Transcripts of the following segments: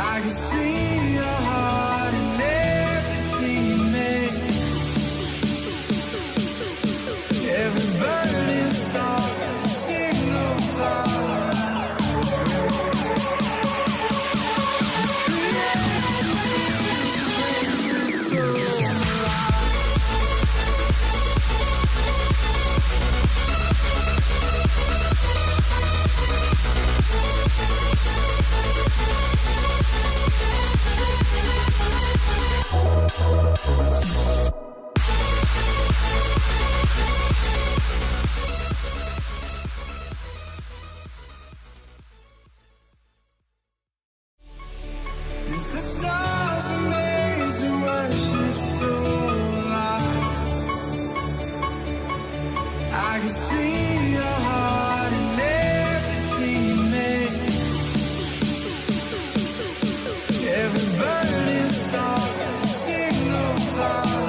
I can see your heart in everything you make. Every burning star, signal fire. If the stars were made to worship so loud, I can see your heart in everything you make. Every burning star, signal fire.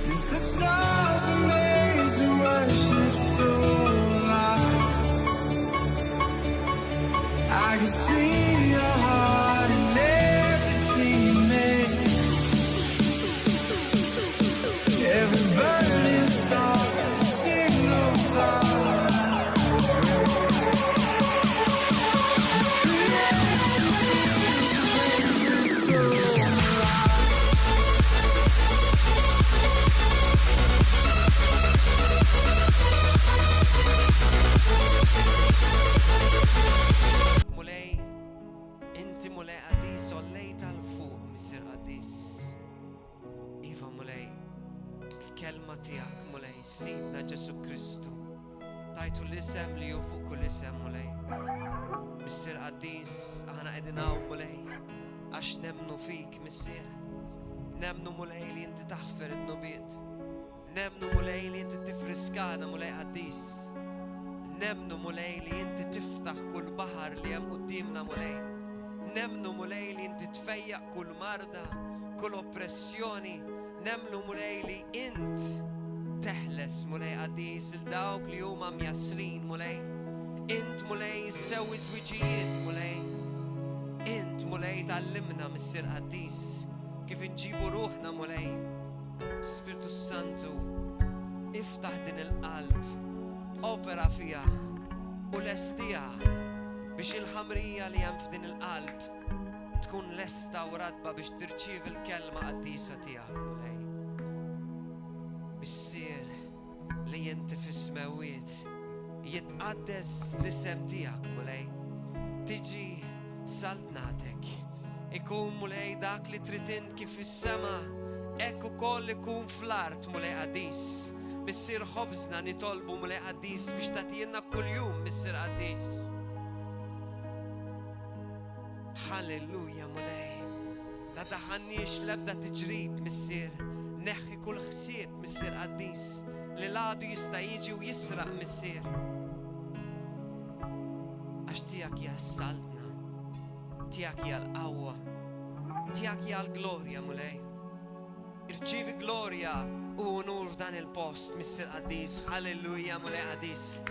If the stars were made to worship so loud, I can see your heart in everything you make. Every burning star, signal fire. مولاي انت مولاي قديس عليت على فوق مصير قديس ايفا مولاي الكلمة تياك مولاي سيدنا جسو كريستو تعيتو الاسم اللي يفوق كل اسم مولاي مصير قديس احنا قدناو مولاي عش نمنو فيك مصير نمنو مولاي اللي انت تغفر النبيت نمنو مولاي اللي انت تفرسكانا مولاي قديس نمنو مولاي اللي انت تفتح كل بحر اللي يم قدامنا مولاي نمنو مولاي اللي انت تفيق كل مرضى كل اوبريسيوني نمنو مولاي اللي انت تحلس مولاي قديس لداوك اليوم عم ياسرين مولاي انت مولاي تسوي زوجيات مولاي انت مولاي تعلمنا مصير قديس كيف نجيبوا روحنا مولاي سبيرتو سانتو افتح دين القلب اوبرا فيها ولستيها بش الحمرية اللي ينفدن القلب تكون لستا وراتبة بش ترشيف الكلمة قديسة تياك مولاي بالسير اللي انت في السماوات يتقدس لسم تياك مولاي تجي سلطنتك يكون مولاي داك اللي تريتند كيف السما اكو كل يكون فلارت مولاي قديس بصير خبزنا نطلبه مولاي قديس مش تاتينا كل يوم بصير قديس هاليلويا مولاي لا تحنيش لا بدها تجريب بصير نحكي كل خسير بصير قديس للادو يستيجي ويسرق بصير اشتياك يا السلطنة تياك يا القوة تياك يا الجلوريا مولاي ارجيف جلوريا ونور دان البوست مصير قديس هاليلويا مولاي قديس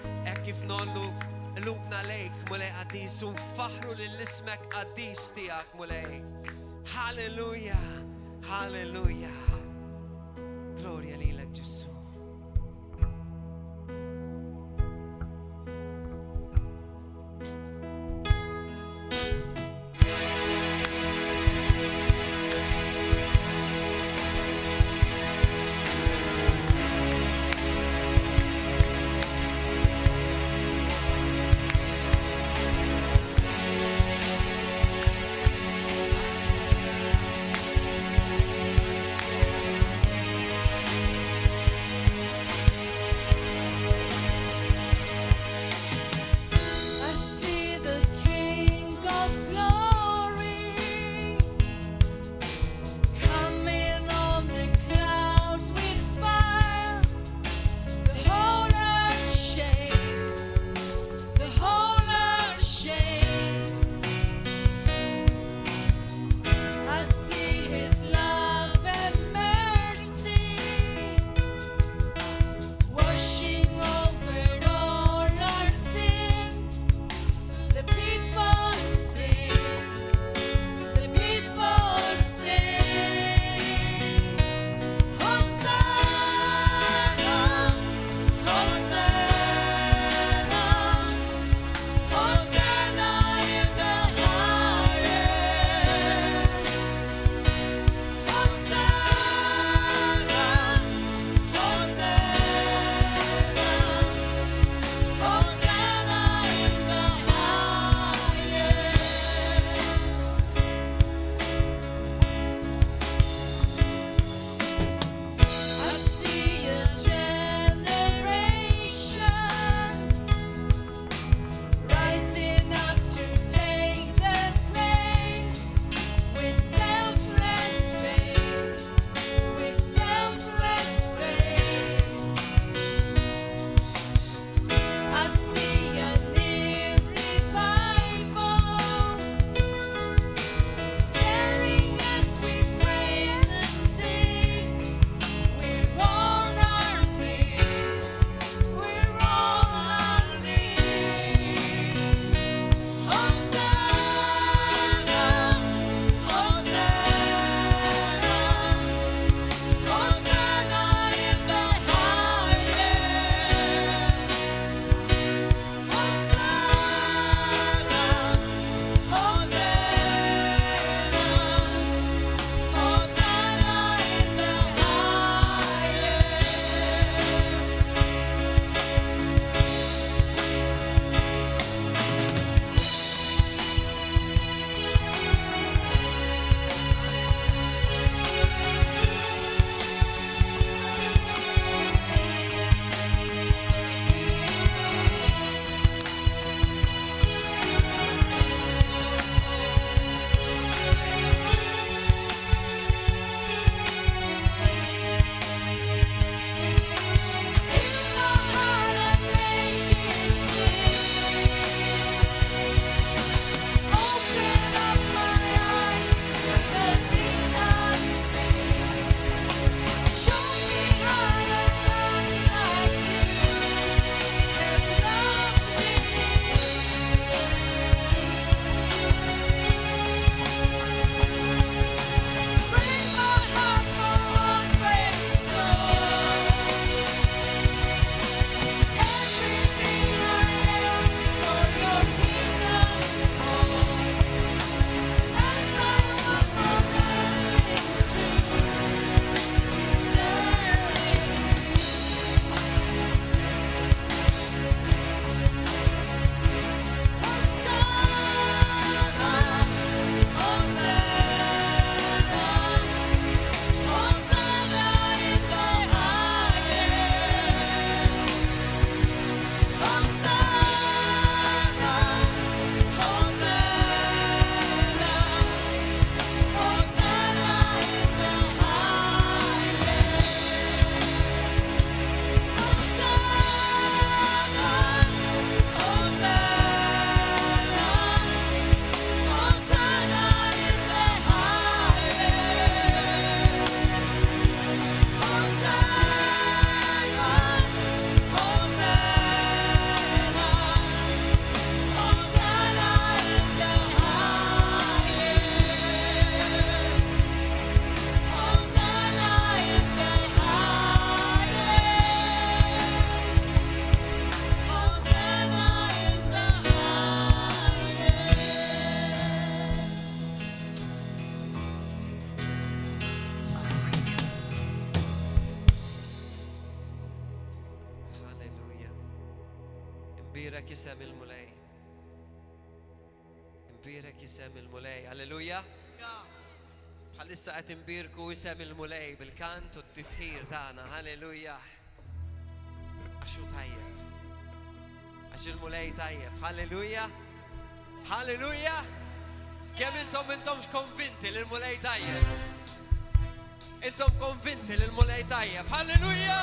كيف نقولوا قلوبنا ليك مولاي قديس ونفخروا للاسمك قديس تياك مولاي هاليلويا هاليلويا جلوريا ليلك جسو jisem il-mulej. Imbirek jisem il-mulej. Alleluja. Bħalissa qed imbirku jisem il-mulej bil-kant u t-tifħir tagħna. Alleluja. Għaxu tajjeb. Għax il-mulej tajjeb. Alleluja. Alleluja. Kemm intom konvinti li l-mulej tajjeb. Intom konvinti li l-mulej tajjeb. Alleluja.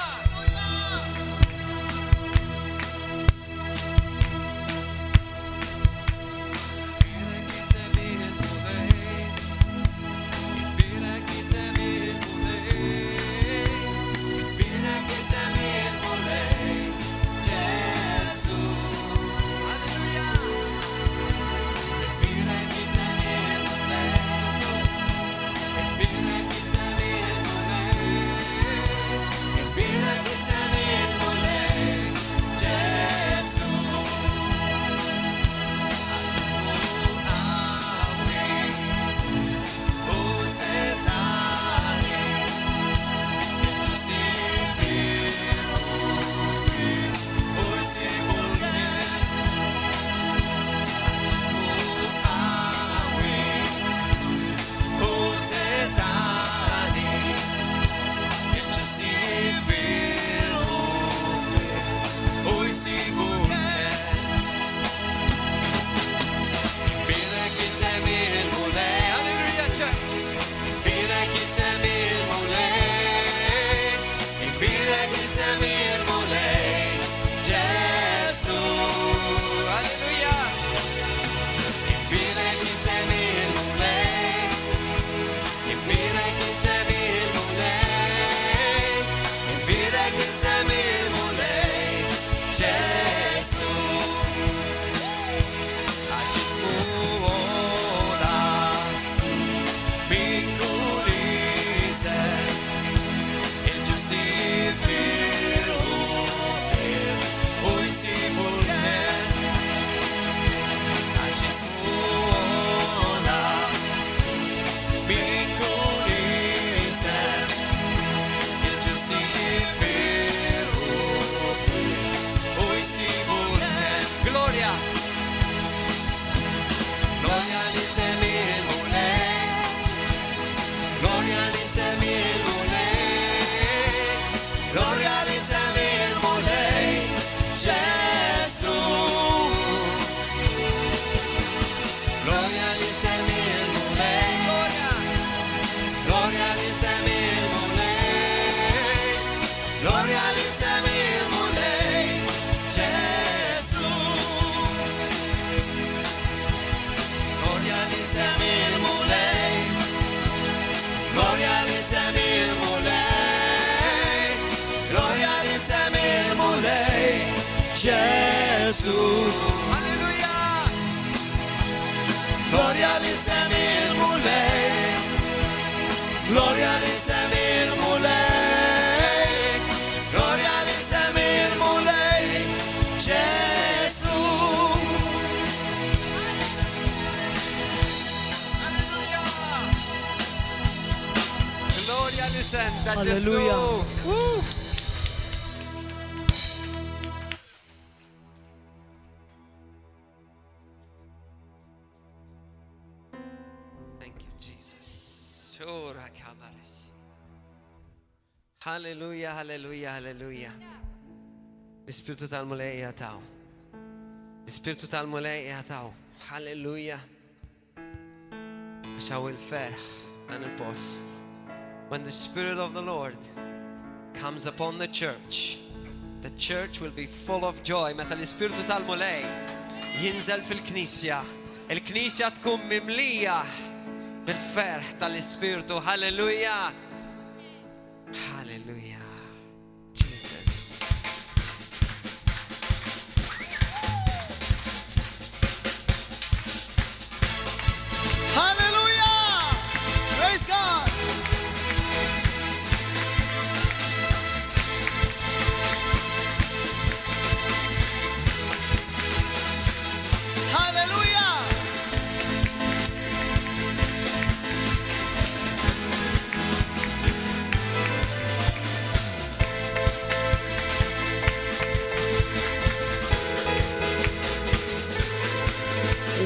Gesù. Alleluia. Gloria all'isem il-mulej. Gloria all'isem il-mulej. Gloria all'isem il-mulej. Gesù. Alleluia. Gloria all'isem ta' Gesù. Alleluia. Halleluja, halleluja, halleluja. L-Ispiritu tal-mulej jataw. L-Ispiritu tal-mulej jataw. Halleluja. Għaxaw il-ferħ dan il-post. When the Spirit of the Lord comes upon the church will be full of joy. Meta l-Ispiritu tal-mulej jinżel fil-knisja. Il-knisja tkun mimlija bil-ferħ tal-Ispiritu. Halleluja. Hallelujah. Jesus. Hallelujah. Praise God. Hallelujah.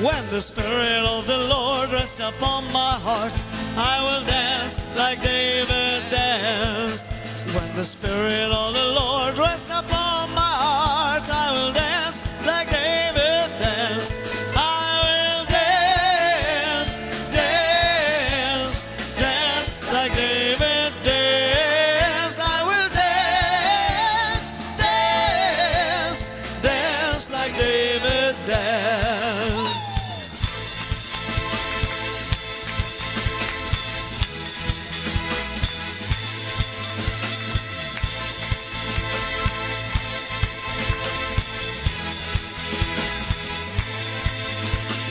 When the Spirit of the Lord rests upon my heart, I will dance like David danced. When the Spirit of the Lord rests upon my heart, I will dance like David danced. I will dance, dance, dance like David danced. I will dance, dance, dance like David danced.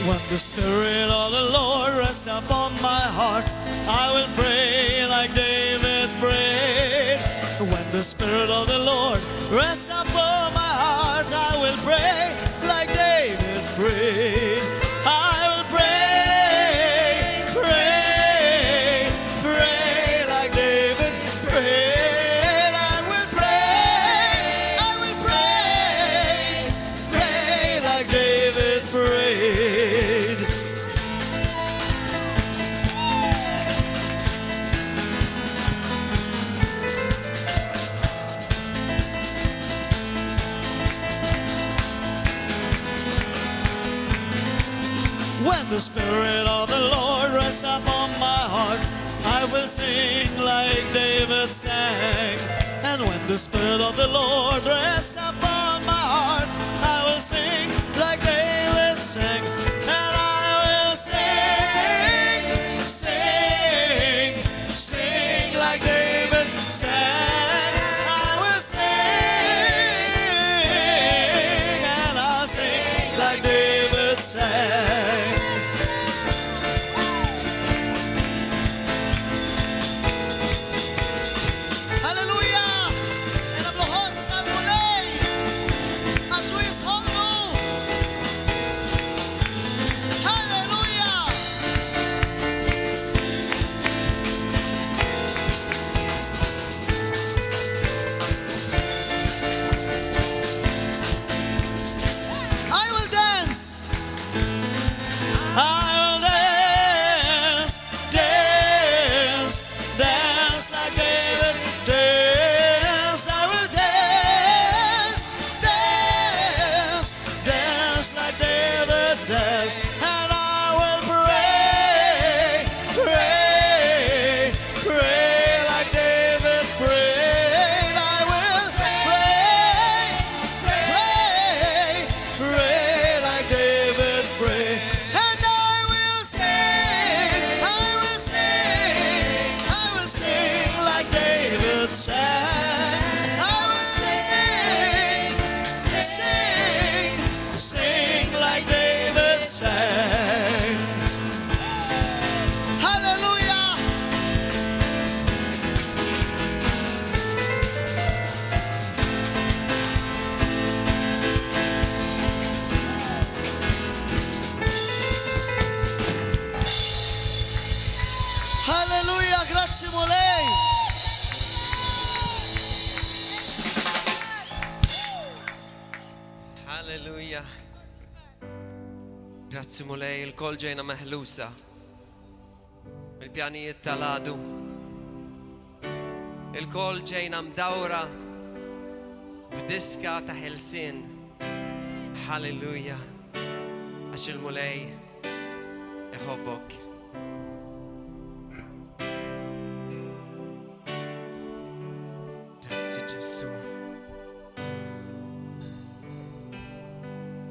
When the Spirit of the Lord rests upon my heart, I will pray like David prayed. When the Spirit of the Lord rests upon my heart, I will pray like David prayed. I will pray, pray, pray like David prayed. I will pray, pray like David prayed. When the Spirit of the Lord rests upon my heart, I will sing like David sang. And when the Spirit of the Lord rests upon my heart, I will sing like David sang. And I will sing, sing, sing like David sang. I will sing, and I'll sing like David sang. Hallelujah! En applausos muli! Ashu yishonu! Hallelujah! I will dance! I will dance, dance, dance like David danced. I will dance, dance, dance like David danced. And I will pray, pray, pray like David prayed. I will pray, pray, pray like David prayed. And I will sing, I will sing, I will sing like David sang. I will sing, sing, sing like David sang. Hallelujah! Hallelujah! Grazie Molei! Halleluja. Grazzi mulej, il-kol ġejna meħlusa. Il-pjanijiet tal-għadu. Il-kol ġejna mdawra b'diska ta' ħelsin. Halleluja. Għax il-mulej iħobbok. Grazzi Ġesu.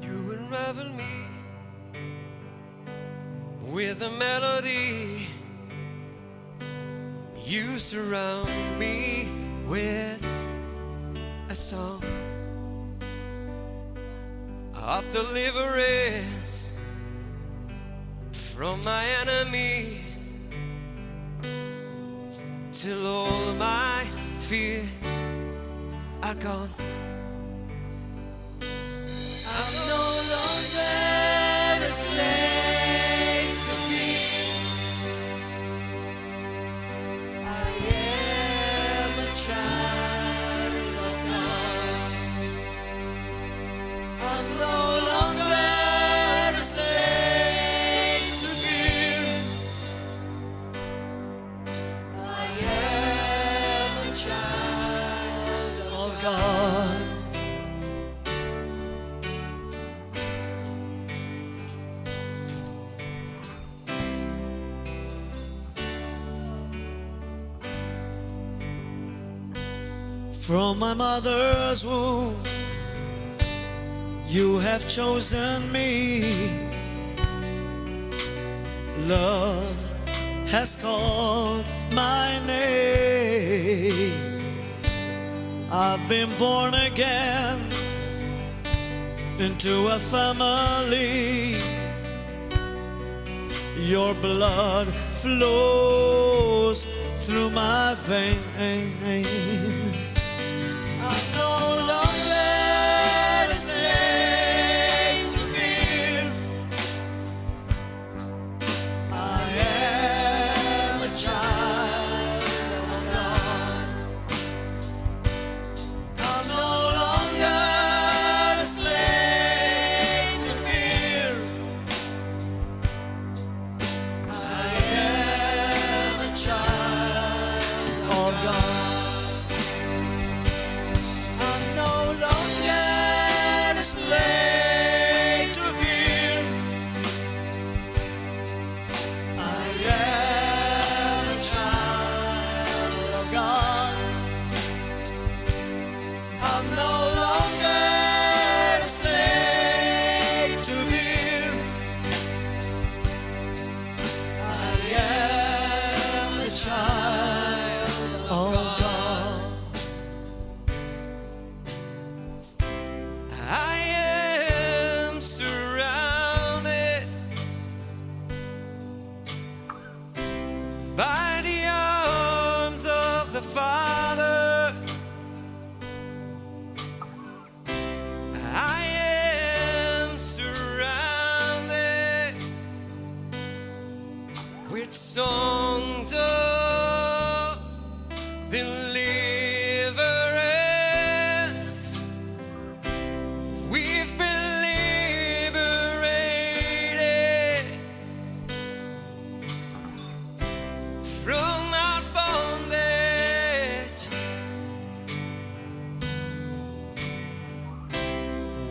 You unravel me with a melody. You surround me with a song of deliverance from my enemies, till all my fears are gone. I'm no longer a slave to fear. I am a child of God. I'm no longer a slave From my mother's womb, you have chosen me. Love has called my name. I've been born again into a family. Your blood flows through my veins. I'm no longer a slave to fear. I am a child of God. I'm no longer a slave to fear. I am a child of God. I'm no longer a slave to fear. I am a child of God. I'm no longer a slave to fear. I am a child of God. I am surrounded by the arms of the Father. I am surrounded with songs of deliverance. We've been liberated from our bondage.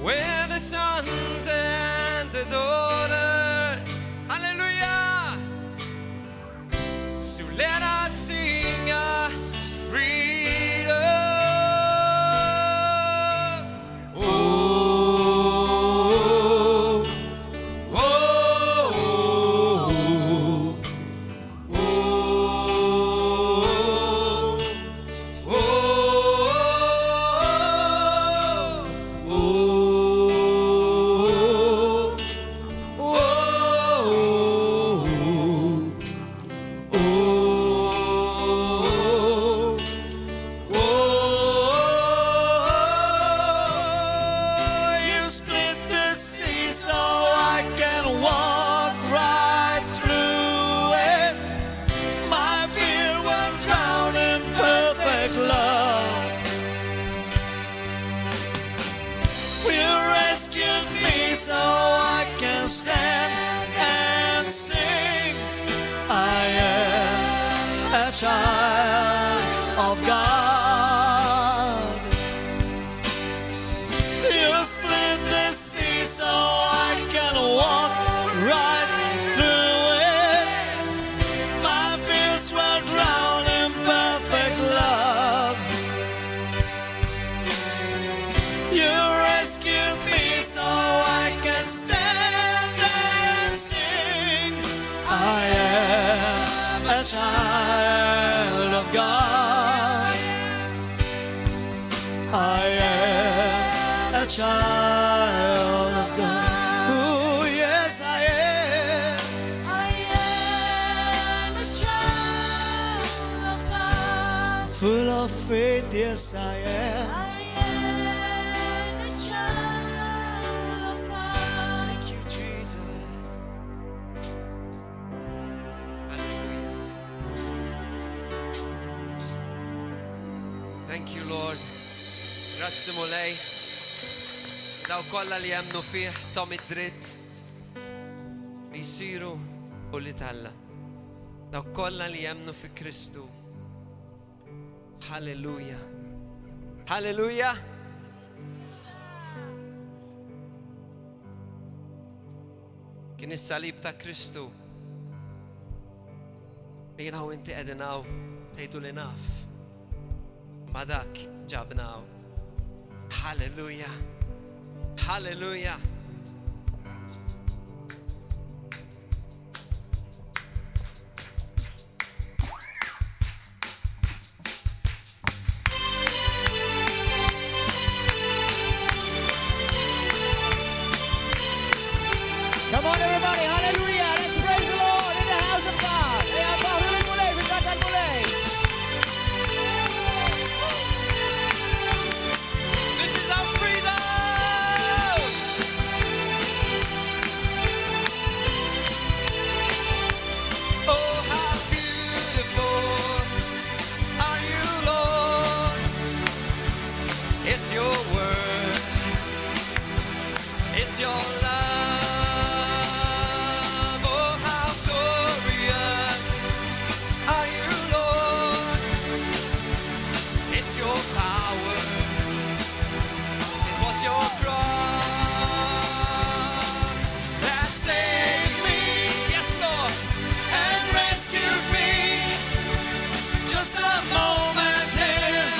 We're the sons and the daughters. Hallelujah! So let us sing our freedom. Oh, oh, oh, oh, oh, You split the sea so I can walk right through it. My fears will drown in perfect love. You rescued me so I can stand and sing. I am a child of God. You split the sea so I can walk right through it. My fears were drowned in perfect love. You rescued me so I can stand and sing. I am a child of God. I am a child of God. Oh, yes, I am. I am a child of God. Full of faith, yes, I am. I am a child of God. thank you, Jesus. Hallelujah. Thank you, Lord. Grazzi mulej. Daw kolla li jemnu fih tom id-dritt li jsiru u li talla. Daw kolla li jemnu fi Kristu. Halleluja. Halleluja. Kien is-salib ta' Kristu li jina u inti qegħdin hawn tgħidu li naf. Ma dak job now. Hallelujah. Hallelujah. Come on, everybody. Hallelujah. Let's praise the Lord in the house of God. This is our freedom. Oh, how beautiful are you, Lord. It's your word. It's your love. Oh, how glorious are you, Lord. It's your power. It was your cross that saved me, yes, Lord, and rescued me. Just a moment here,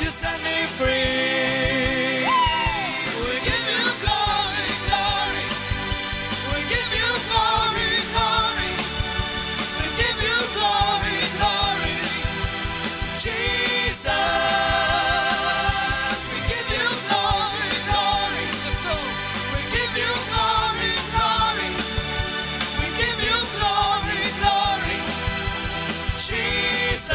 you set me free. We give you glory, glory. We give you glory, glory. We give you glory, glory. Jesus. We give you glory, glory. Just so we give you glory, glory. We give you glory, glory. Jesus.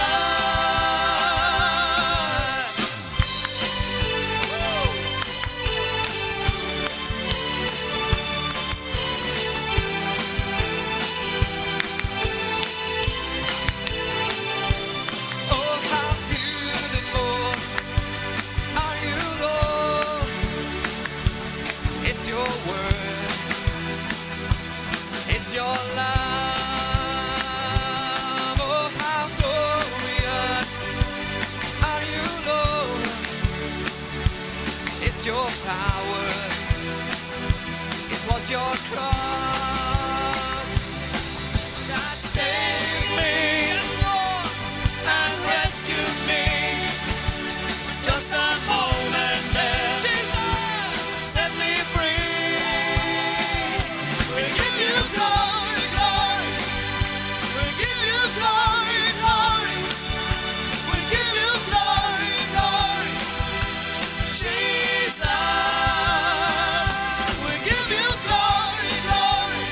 Oh, how beautiful are you, Lord. It's your word. It's your love. Oh, how glorious are you, Lord. It's your power. It was your cross that saved me, yes, Lord, and rescued me. Just a moment there, Jesus, set me free. We give you glory, glory. We give you glory, glory. We give you glory, glory. Jesus, we give you glory, glory.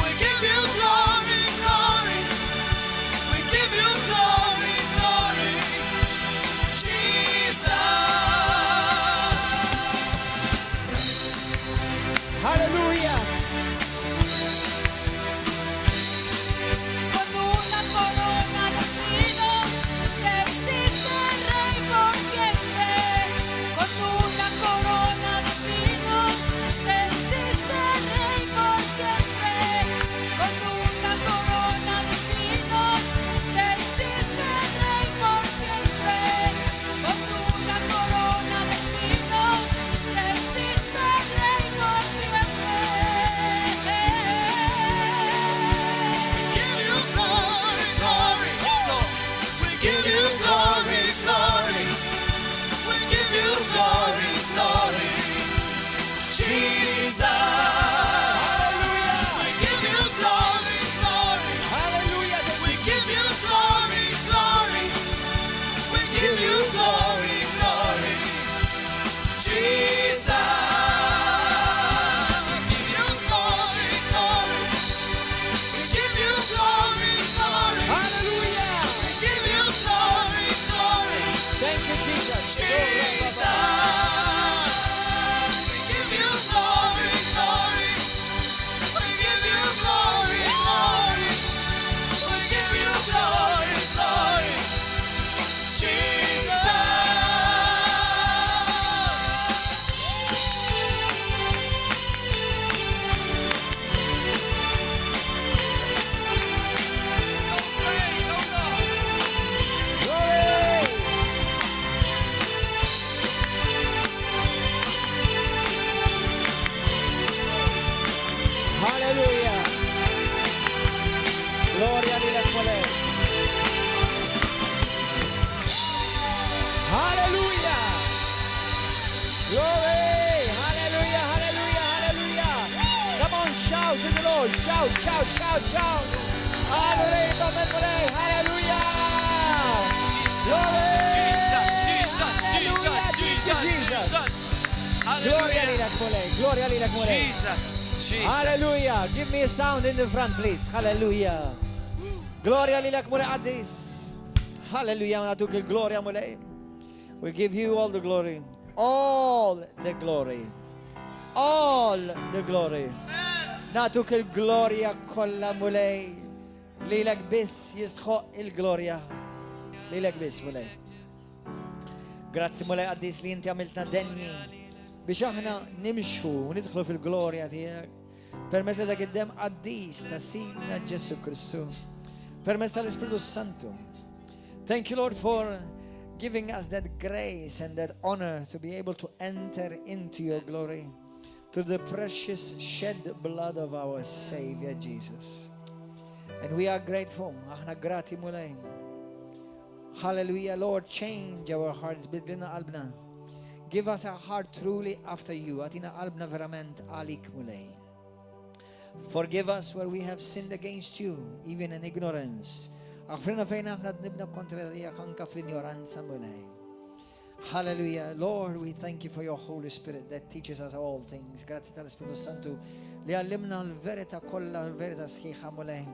We give you glory, glory. shout, shout, shout, shout, shout. Hallelujah, hallelujah. Glory. Jesus. Gloria lilek mulej. Gloria lilek mulej. Jesus. Hallelujah. Give me a sound in the front, please. Hallelujah. Gloria lilek mulej addis. Hallelujah. Natuk il-gloria mulej. We give you all the glory. All the glory. All the glory. Natuk il-gloria kolla mulej. Lilek bis jistħoq il-gloria. Lilek bis mulej. Grazzi mulej għaddis li inti għamiltna denni biex aħna nimxu u nidħlu fil-glorja tiegħek permezz dak id-dem għaddis ta' Sidna Ġesu Kristu permezz tal-Ispiritu Santu. Thank you, Lord, for giving us that grace and that honor to be able to enter into your glory through the precious shed blood of our Savior Jesus. And we are grateful. Aħna grati mulej. Hallelujah, Lord, change our hearts. Bidlina qalbna. Give us a heart truly after you. Atina qalbna verament għalik mulej. Forgive us where we have sinned against you, even in ignorance. Aħfrina fejna aħna dnibna kontra tijak anka fl-ignoranza mulej. Hallelujah. Lord, we thank you for your Holy Spirit that teaches us all things. Grazie tal-Spiritu Santu li għallimna l-verita kolla, l-verita sħiħa mulej.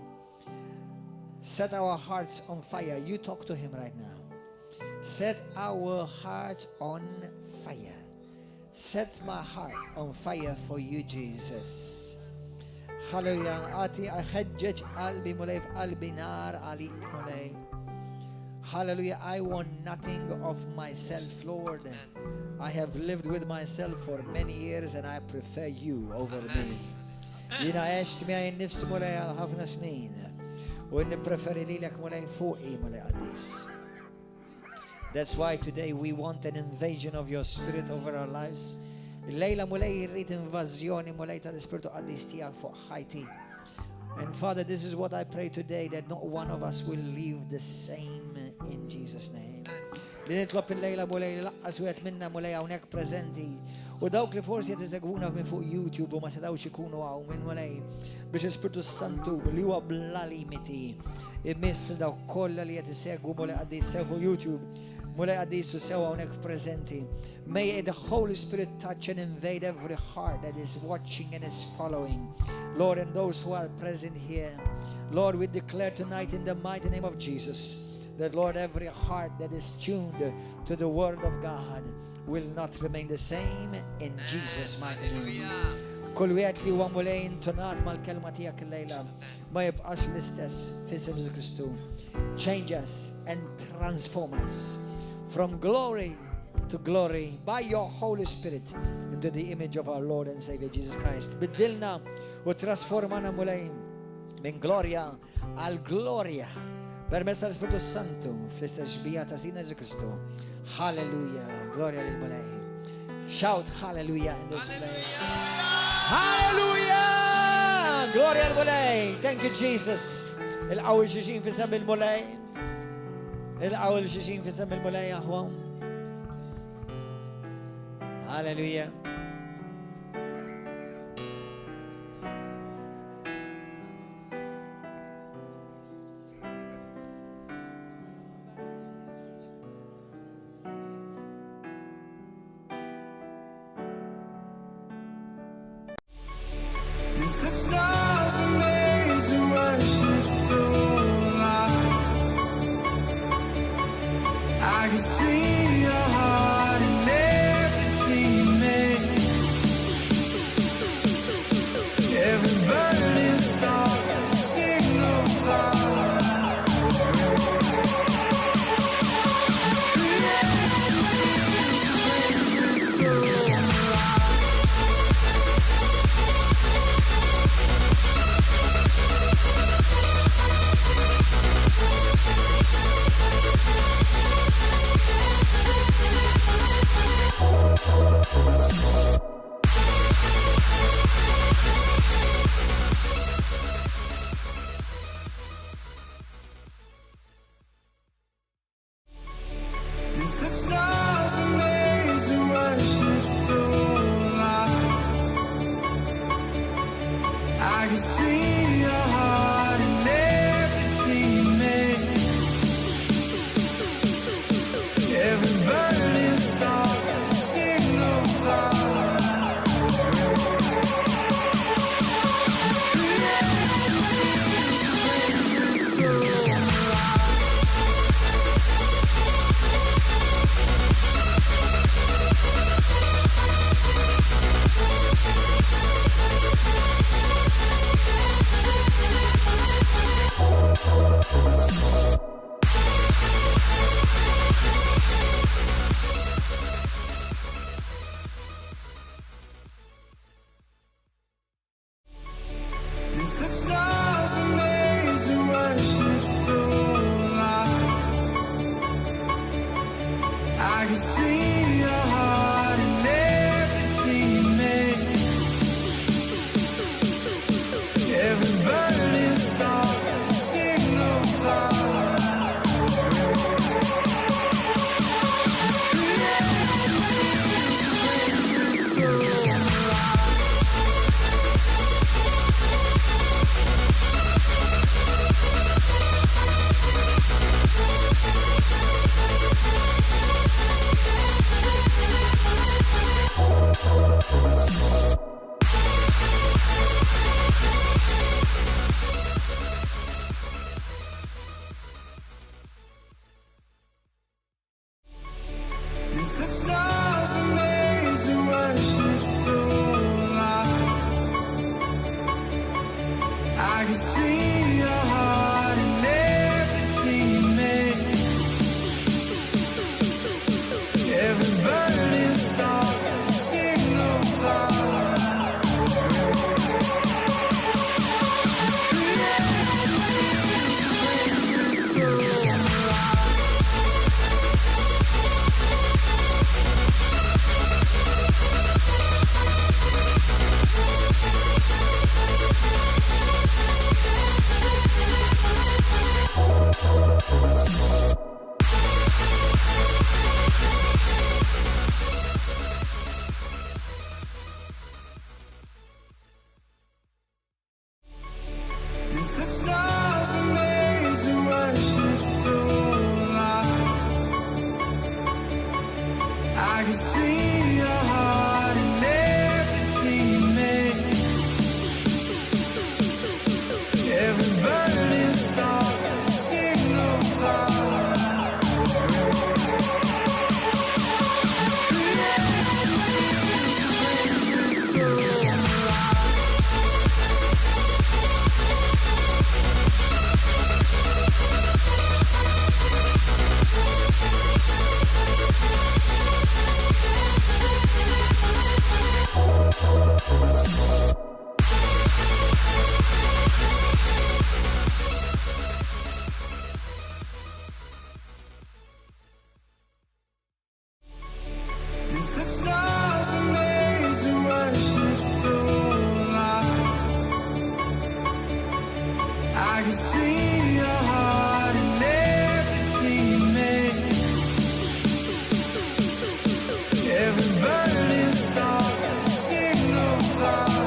Set our hearts on fire. You talk to him right now. Set our hearts on fire. Set my heart on fire for you, Jesus. Hallelujah. Ati aħeġġeġ qalbi mulej f'qalbi nar għalik mulej. Hallelujah. I want nothing of myself, Lord. I have lived with myself for many years and I prefer you over me. Jina għext miegħi nnifsi mulej għal ħafna snin. U nippreferi lilek mulej fuqi mulej għaddis. That's why today we want an invasion of your spirit over our lives. Lejla mulej irrit invażjoni mulej tal-Ispiritu għaddis tiegħek fuq ħajti. And Father, this is what I pray today, that not one of us will leave the same in Jesus' name. Li nitlob il-lejla mulej laqqas u għet minna mulej hawnhekk preżenti. U dawk li forsi qed iżegwuna minn fuq YouTube u ma setgħux ikunu hawn minn mulej biex Ispiritu Santu li huwa bla limiti imiss dawk kollha li qed isegwu mulej qaddis sew fuq YouTube mulej qaddis u sew hawnhekk preżenti. May the Holy Spirit touch and invade every heart that is watching and is following. Lord, and those who are present here, Lord, we declare tonight in the mighty name of Jesus that, Lord, every heart that is tuned to the Word of God will not remain the same in Jesus' mighty name. Kull wieħed li huwa mulej intonat mal-kelma tiegħek illejla ma jibqax l-istess f'isem Ġesu Kristu. Change us and transform us from glory to glory by your Holy Spirit into the image of our Lord and Savior Jesus Christ. Biddilna u trasformana mulej minn gloria għal gloria permezz tal-Spiritu Santu fl-istess ġbija ta' Sidna Ġesu Kristu. Hallelujah. Gloria lil mulej. Shout hallelujah in this place. Hallelujah. Gloria lil mulej. Thank you, Jesus. Il-qawil xixin fi sem il-mulej. Il-qawil xixin fi sem il-mulej aħwam. Hallelujah. If the stars were made to worship so loud, I can see your heart in everything you made. I can see your heart in everything you make. Every burning star, signal fire. If the stars were made to worship so loud, I can see your heart in everything you make. Every burning star, signal fire. If the stars were made to worship so loud, I can see your heart in everything you make. Every burning star, signal fire.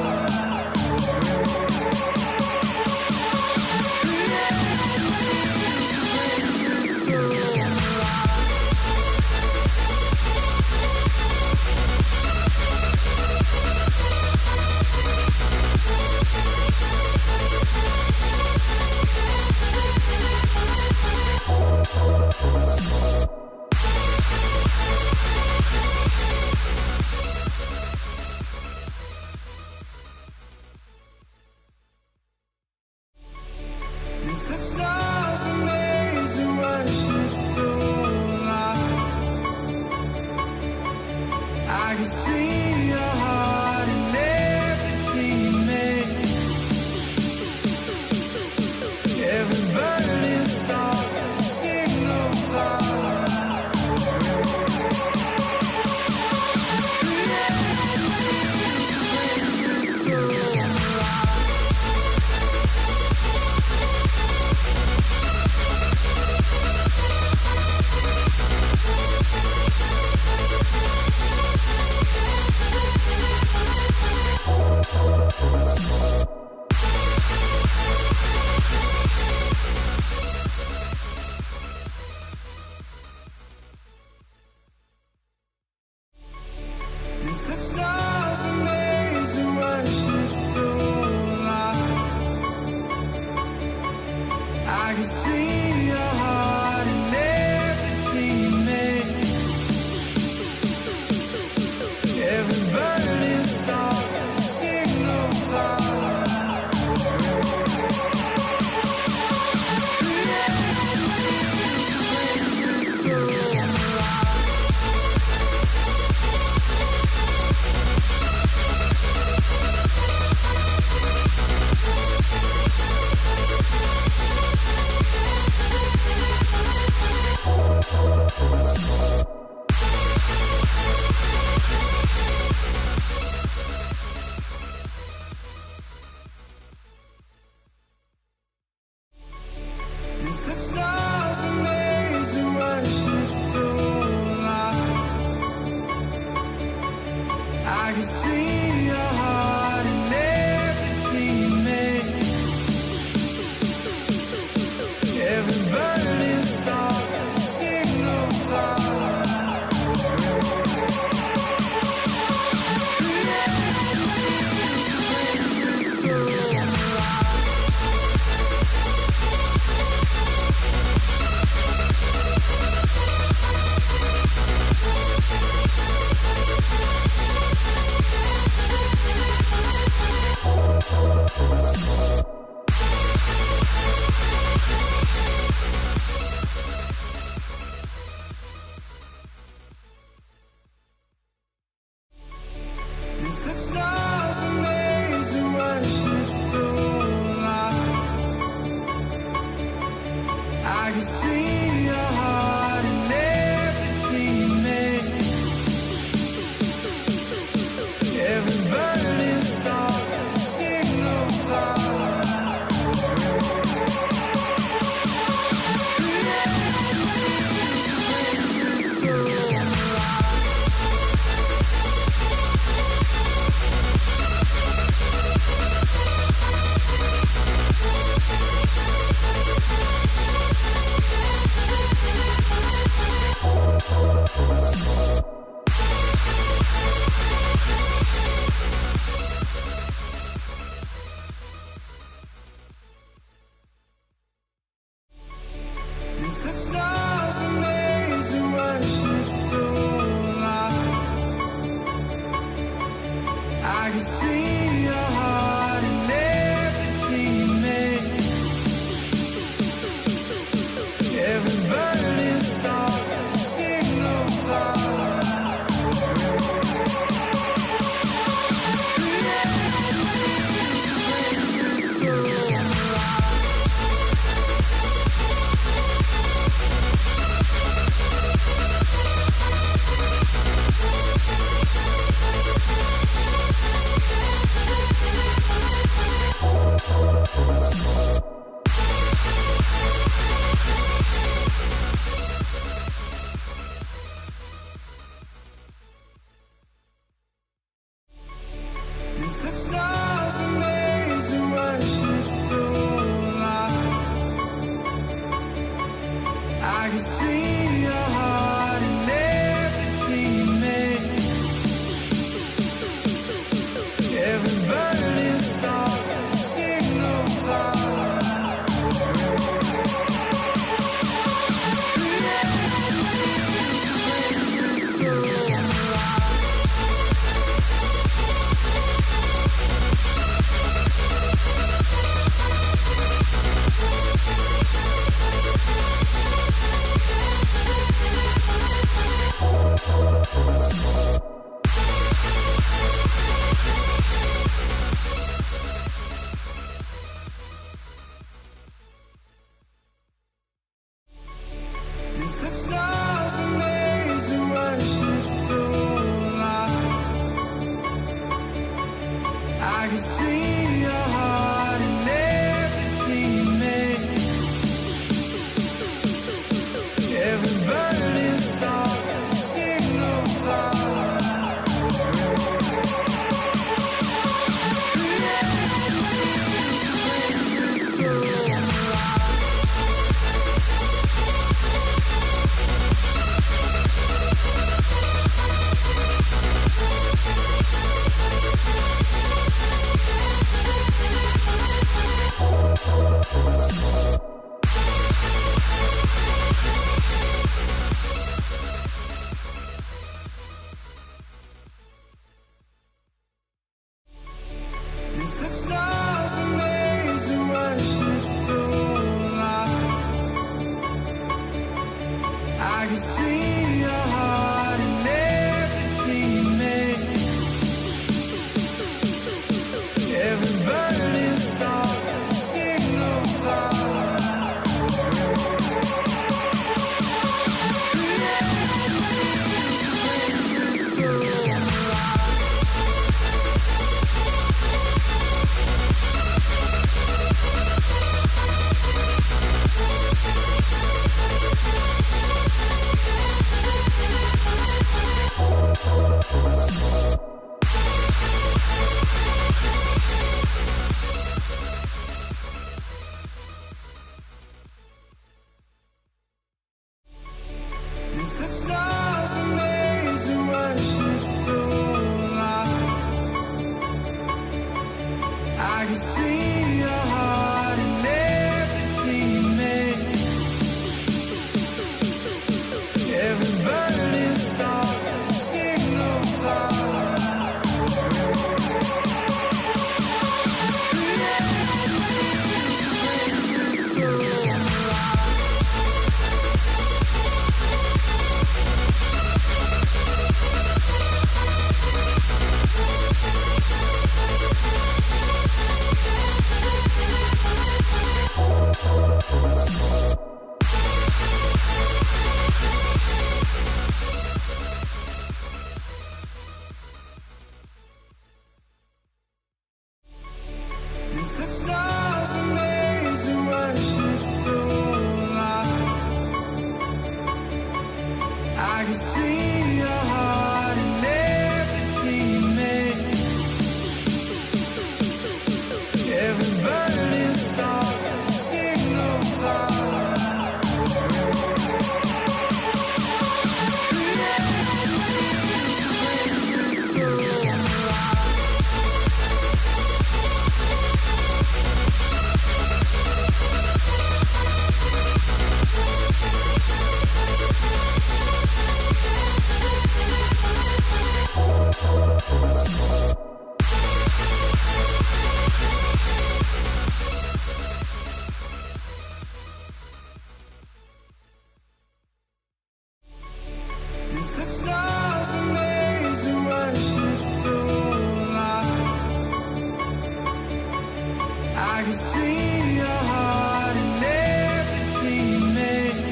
I can see your heart in everything you make.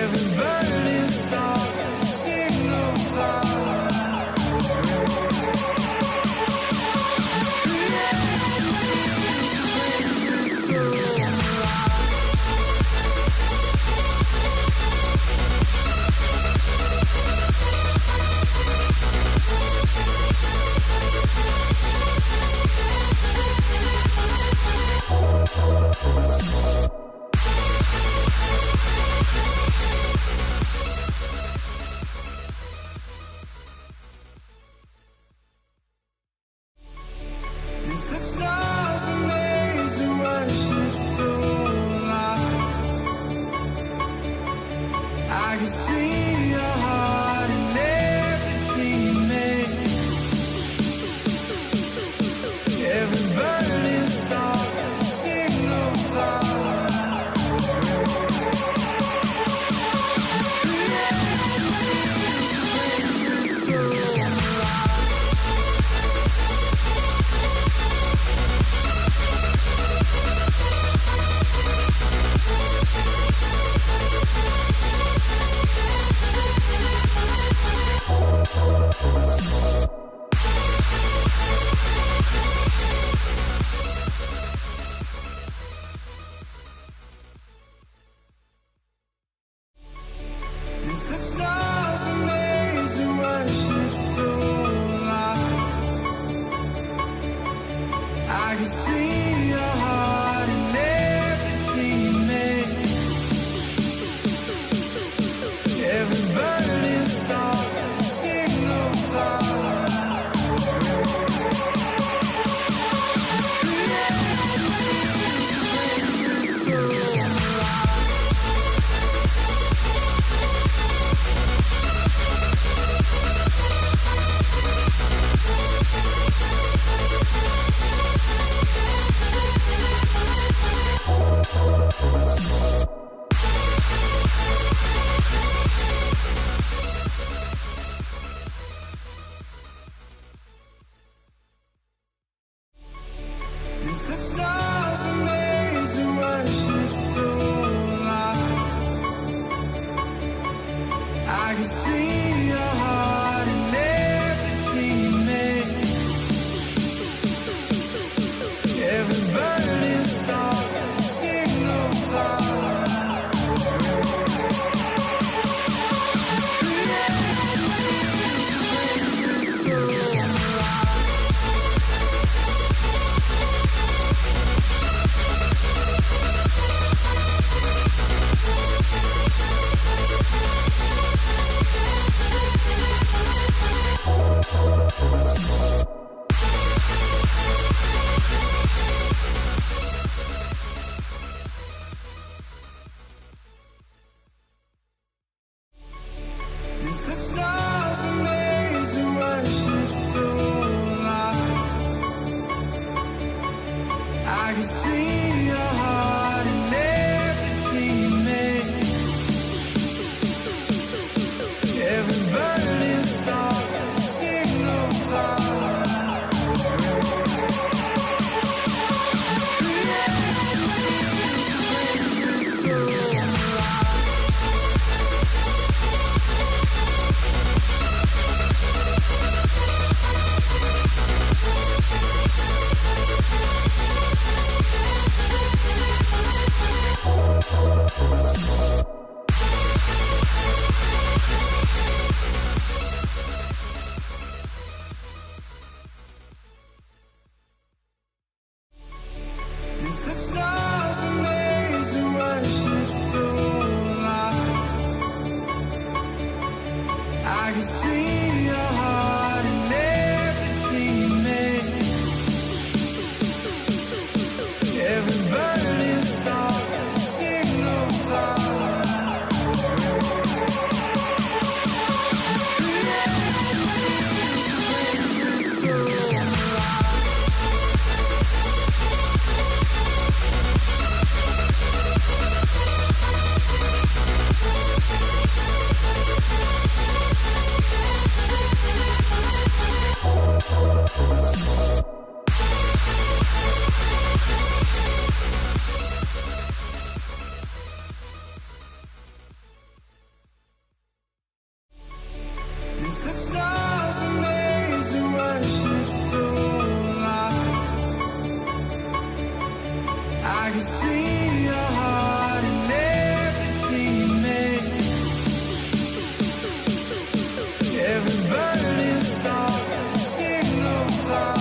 Every burning star, signal fire. If the stars were made to worship so loud, I can see your heart in everything you make. Every burning star, signal fire. If the stars were made to worship so loud, I can see your heart in everything you make. Every burning star, signal fire. If the stars were made to worship so loud, I can see your heart in everything you make. Every burning star, signal fire. If the stars were made to worship so loud, I can see your heart in everything you make. Every burning star, signal fire. If the stars were made to worship so loud, I can see your heart in everything you make. Every burning star, signal fire. I can see your heart in everything you make. Every burning star, every single flower.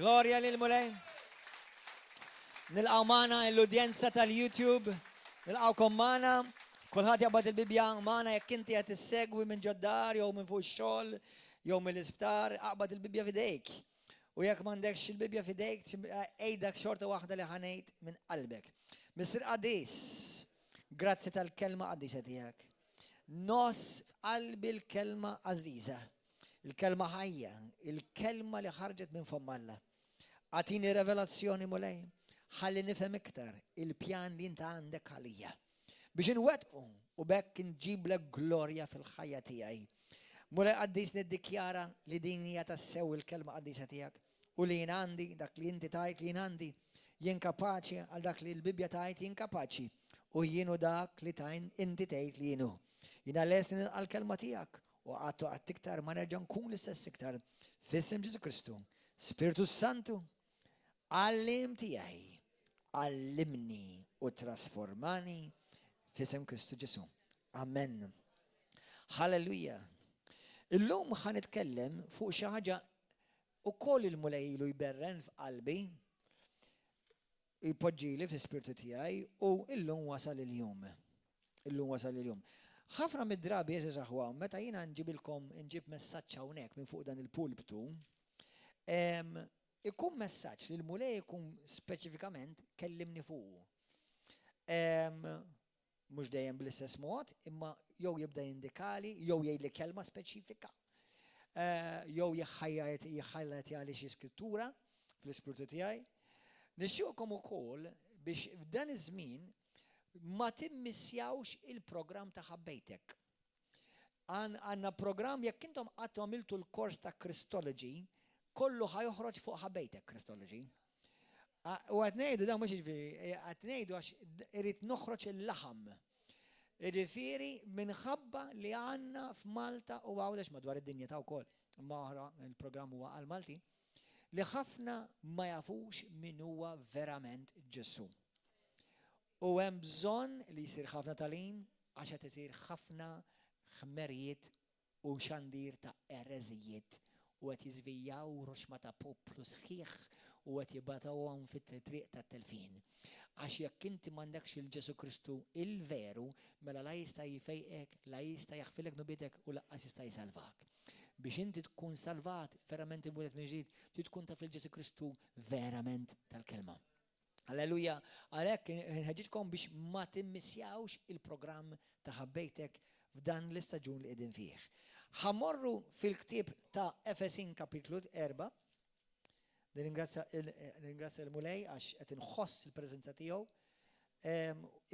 Gloria lil mulej. Nilqaw magħna l-udjenza tal-YouTube, nilqawkom magħna, kulħadd jaqbad il-Bibja magħna jekk inti qed issegwi minn ġoddar jew minn fuq ix-xogħol jew mill-isptar, aqbad il-Bibja f'idejk. U jekk m'għandekx il-Bibja f'idejk, ejdak xorta waħda li ħanejt minn qalbek. Mr. Qadis, grazzi tal-kelma qaddisa tiegħek. Nos f'qalbi l-kelma għażiża, il-kelma ħajja, il-kelma li ħarġet minn fomm Alla. Għatini revelazzjoni mulej, ħalli nifhem iktar il-pjan li inta għandek għalija. Biex inwettqu u bekk nġiblek glorja fil-ħajja tiegħi. Mulej qaddis niddikjara li din hija tassew il-kelma qaddisa tiegħek u li jien għandi dak li inti tajt li jien għandi jien kapaċi għal dak li l-Bibja tajt jien kapaċi u jienu dak li tajn inti tgħid li jienu. Jiena lesni għal-kelma tiegħek u għattu għatt iktar ma nerġa' nkun l-istess iktar f'isem Ġesu Kristu. Spiritu Santu, għallim tiegħi, għallimni u trasformani f'isem Kristu Ġesu. Amen. Halleluja. Illum ħanitkellem fuq xi ħaġa ukoll il-mulej ilu jberren f'qalbi, jpoġġili fl-ispirtu tiegħi u illum wasal il-jum. Illum wasal il-jum. Ħafna mid-drabi jeżiż aħwa, meta jiena nġib messaġġ hawnhekk minn fuq dan il-pulptu, ikun messaġġ li l-mulej ikun speċifikament kellimni fuq. Mhux dejjem bl-istess mod, imma jew jibda jindikali, jew jgħidli kelma speċifika, jew jħajlat jgħali xi skrittura fl-ispirtu tiegħi. Nixtieqkom ukoll biex f'dan iż-żmien ma timmissjawx il-programm ta' ħabbejtek. Għandna programm jekk intom qatt għamiltu l-kors ta' Christology, kollu ħajoħroġ fuq ħabbejtek Christology. U qed ngħidu dan mhux jiġifieri, qed ngħidu għax irid noħroġ il-laħam. Jiġifieri minħabba li għandna f'Malta u għawdex madwar id-dinja ta' wkoll, imma oħra il-programm huwa għal Malti, li ħafna ma jafux min huwa verament Ġesu. U hemm bżonn li jsir ħafna talim għax qed isir ħafna ħmerijiet u xandir ta' ereżijiet u qed jiżvijaw roxma ta' poplu sħiħ u qed jibatawhom fit-triq tat-telfin. Għax jekk inti m'għandekx il-Ġesu Kristu il-veru, mela la jista' jfejqek, la jista' jaħfilek nubietek u laqqas jista' jsalvak. Biex inti tkun salvat verament imwielet minn ġdid, trid tkun taf il-Ġesu Kristu verament tal-kelma. Alleluja, għalhekk nħeġġitkom biex ma timmissjawx il-programm ta' ħabbejtek f'dan l-istaġun li qegħdin fih. Ħammorru fil-ktieb ta' Efesin kapitlu 4. Ringrazzja l-mulej għax qed inħoss il-preżenza tiegħu.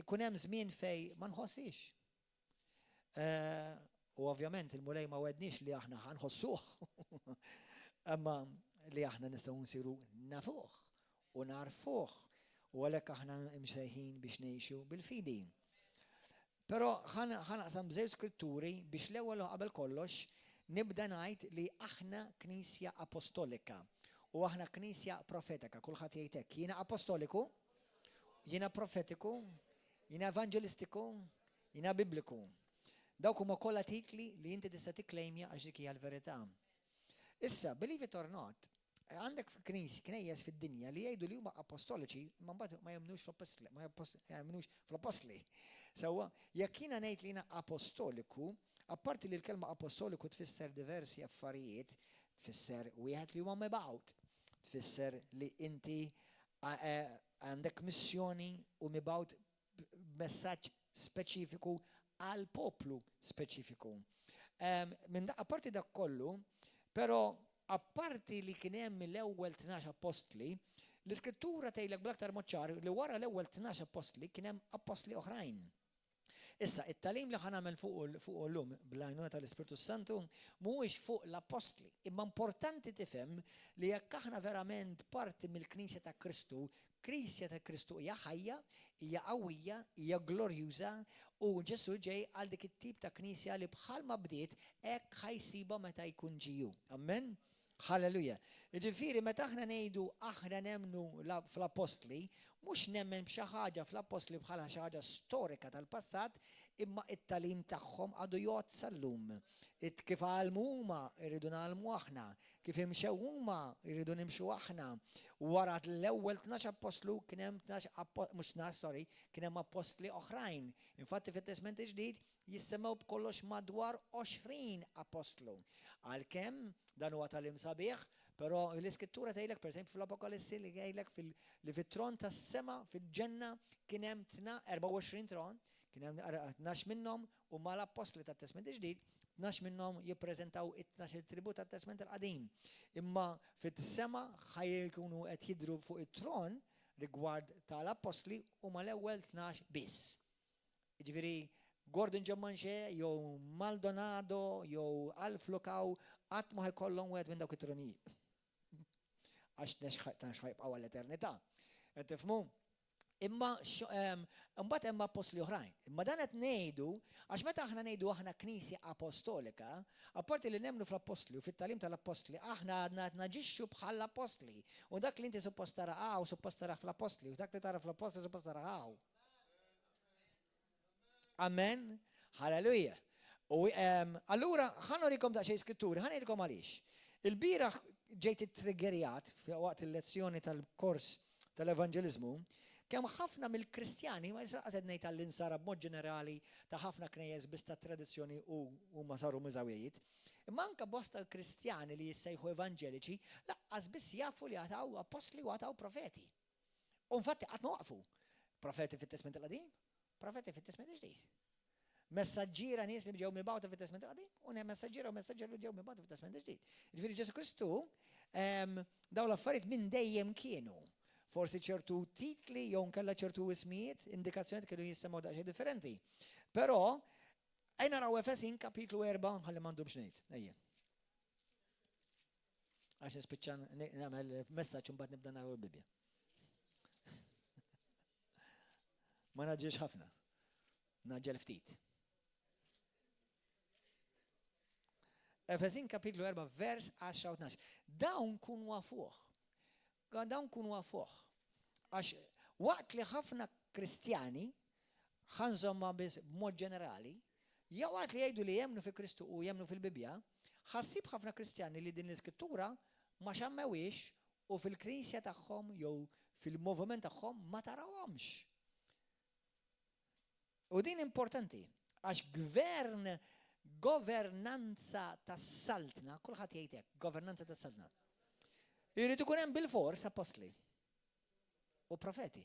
Ikun hemm żmien fejn ma nħossix. U ovvjament il-mulej ma wedniex li aħna ħanħossuh. Imma li aħna nistgħu nsiru nafuh u narfuh. U għalhekk aħna msejħin biex ngħixu bil-fidi. Però ħanaqsam bżewġ skritturi biex l-ewwel qabel kollox nibda ngħid li aħna Knisja Apostolika u aħna Knisja Profetika. Kulħadd jgħid hekk. Jiena apostoliku, jiena profetiku, jiena evangelistiku, jiena bibliku. Dawk huma kollha titli li inti tista' tikklejmja għax dik hija l-verità. Issa, believe it or not, għandek knejjes fid-dinja li jgħidu li huma apostoliċi, ma mbagħad ma jemnux fl-apostli. Sewwa, jekk jiena ngħid li jiena apostoliku, apparti li l-kelma apostoliku tfisser diversi affarijiet, tfisser wieħed li huwa mibgħut, tfisser li inti għandek missjoni u mibgħut messaġġ speċifiku għal poplu speċifiku. Apparti dak kollu, però apparti li kien hemm l-ewwel 12 apostli, l-iskrittura tgħidlek bl-aktar mod ċar li wara l-ewwel 12 apostli kien hemm apostli oħrajn. Issa, it-talim li ħanamel fuq llum bl-għajnuna tal-Ispiritu Santu mhuwiex fuq l-apostli, imma importanti tifhem li jekk aħna verament parti mill-Knisja ta' Kristu, Knisja ta' Kristu hija ħajja, hija qawwija, hija glorjuża u Ġesu ġej għal dik it-tip ta' knisja li bħalma bdiet hekk ħajsiba meta jkun ġiju. Amen? Halleluja. Jiġifieri meta aħna ngħidu aħna nemmnu fl-apostli, mhux nemmen b'xi ħaġa fl-apostli bħala xi ħaġa storika tal-passat, imma it-talim tagħhom għadu jgħod sal-lum. Kif għalmu huma irridu nagħlmu aħna, kif imxew huma irridu nimxu aħna. Wara l-ewwel 12 apostlu kien hemm 12 kien hemm apostli oħrajn. Infatti fit-Testament il-ġdid jissemmew b'kollox madwar 20 apostlu. Għalkemm dan huwa talim sabiħ, però l-iskrittura tgħidlek pereżempju fl-Apokalissi li jgħidlek li fit-tron tas-sema fil-ġenna kien hemm 24 tron, kien hemm 12 minnhom u mal-apostli tat-Testament il-ġdid 12 minnhom jippreżentaw 12 tribù tat-Testament il-qadim. Imma fit-sema ħajkunu qed jidhru fuq it-tron rigward tal-apostli u mal-ewwel 12 biss. Jiġifieri Gordon Giammanche jew Maldonado jew Alf Lukaw qatt ma ħajkollhom wieħed minn dawk it-tronijiet. Għax ħajbqgħu għall-eternità. Qed tifhmu? Imma mbagħad hemm apostli oħrajn. Imma dan qed ngħidu għax meta aħna ngħidu aħna Knisja Apostolika, apparti li nemmnu fl-apostli u fit-talim tal-apostli, aħna għadna qed naġixxu bħal apostli. U dak li inti suppost tara suppost tara fl-apostli u dak li tara fl-apostli suppost tara Amen. Halleluja. U allura ħanurikom daqsxejn skrittura, ħanirikom għaliex. Il-bieraħ ġejt it-triggerjat waqt il-lezzjoni tal-kors tal-evanġeliżmu kemm ħafna mill-Kristjani, ma jisaqsed ngħid tal-insara b'mod ġenerali ta' ħafna knejjes biss ta' tradizzjoni u ma saru miżawiejiet, imma anke bosta l-Kristjani li jissejħu evanġeliċi laqqas biss jafu li għataw apostli u għataw profeti. U infatti qatt ma waqfu. Profeti fit-Testament il-Qadim, profeti fit-Testament il-Ġdid. Messaġġiera nies li ġew mibgħuta fit-Testament il-Qadim u messaġġiera li ġew mibgħuta fit-Testament il-Ġdid. Jiġifieri Ġesu Kristu dawn l-affarijiet minn dejjem kienu. Forsi ċertu titli jew nkella ċertu ismijiet, indikazzjonijiet kienu jissemgħu daqsxejn differenti. Però ejna naraw Efesin kapitlu 4 ħalli m'għandhomx ngħid. Ejja. Għax nispiċċa nagħmel messaġġ imbagħad nibda naraw il-Bibja. Ma naġġilx ħafna. Naġġel ftit. Efesin kapitlu 4 vers 10 u 12. Dawn kunu għafuh. Dawn kunu għafuh. Għax waqt li ħafna Kristjani ħanżomma biss b'mod ġenerali, jew waqt li jgħidu li jemnu fi Kristu u jemnu fil-Bibja, ħassib ħafna Kristjani li din l-iskrittura ma xammewix u fil-Knisja tagħhom jew fil-moviment tagħhom ma tarawhomx. U din importanti għax governanza tas-saltna, kulħadd jgħid hekk, governanza tas-saltna. Irid ikun hemm bil-fors apostli u profeti.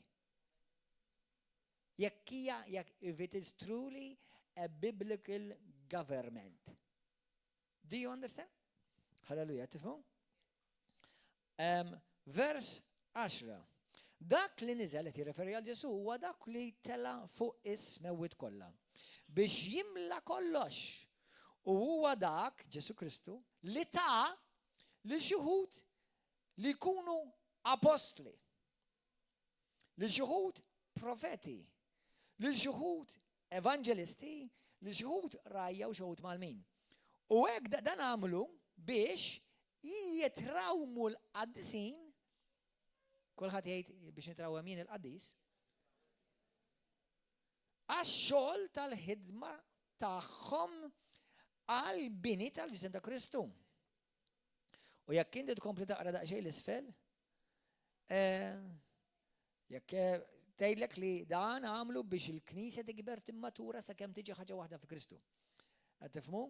If it is truly a biblical government. Do you understand? Hallelujah, tifhmu? Vers 10. Dak li niżel qed jirreferi għal Ġesu huwa dak li tela fuq is-mewwiet kollha biex jimla kollox. U huwa dak Ġesu Kristu li ta' lil xi wħud li jkunu apostli, li xi wħud profeti, li xi wħud evanġelisti, li xi wħud rajja u xi wħud malmin. U hekk dan għamlu biex jitrawmu l-qaddisin, kulħadd jgħid biex nitrawha min il-qaddis, għax-xogħol tal-ħidma tagħhom għall-bini tal-ġisem ta' Kristu. U jekk inti tkompli taqra daqsxejn l-isfel, jekk tgħidlek li dan għamlu biex il-Knisja tikber timmatura sakemm tiġi ħaġa waħda fi Kristu. Qed tifhmu?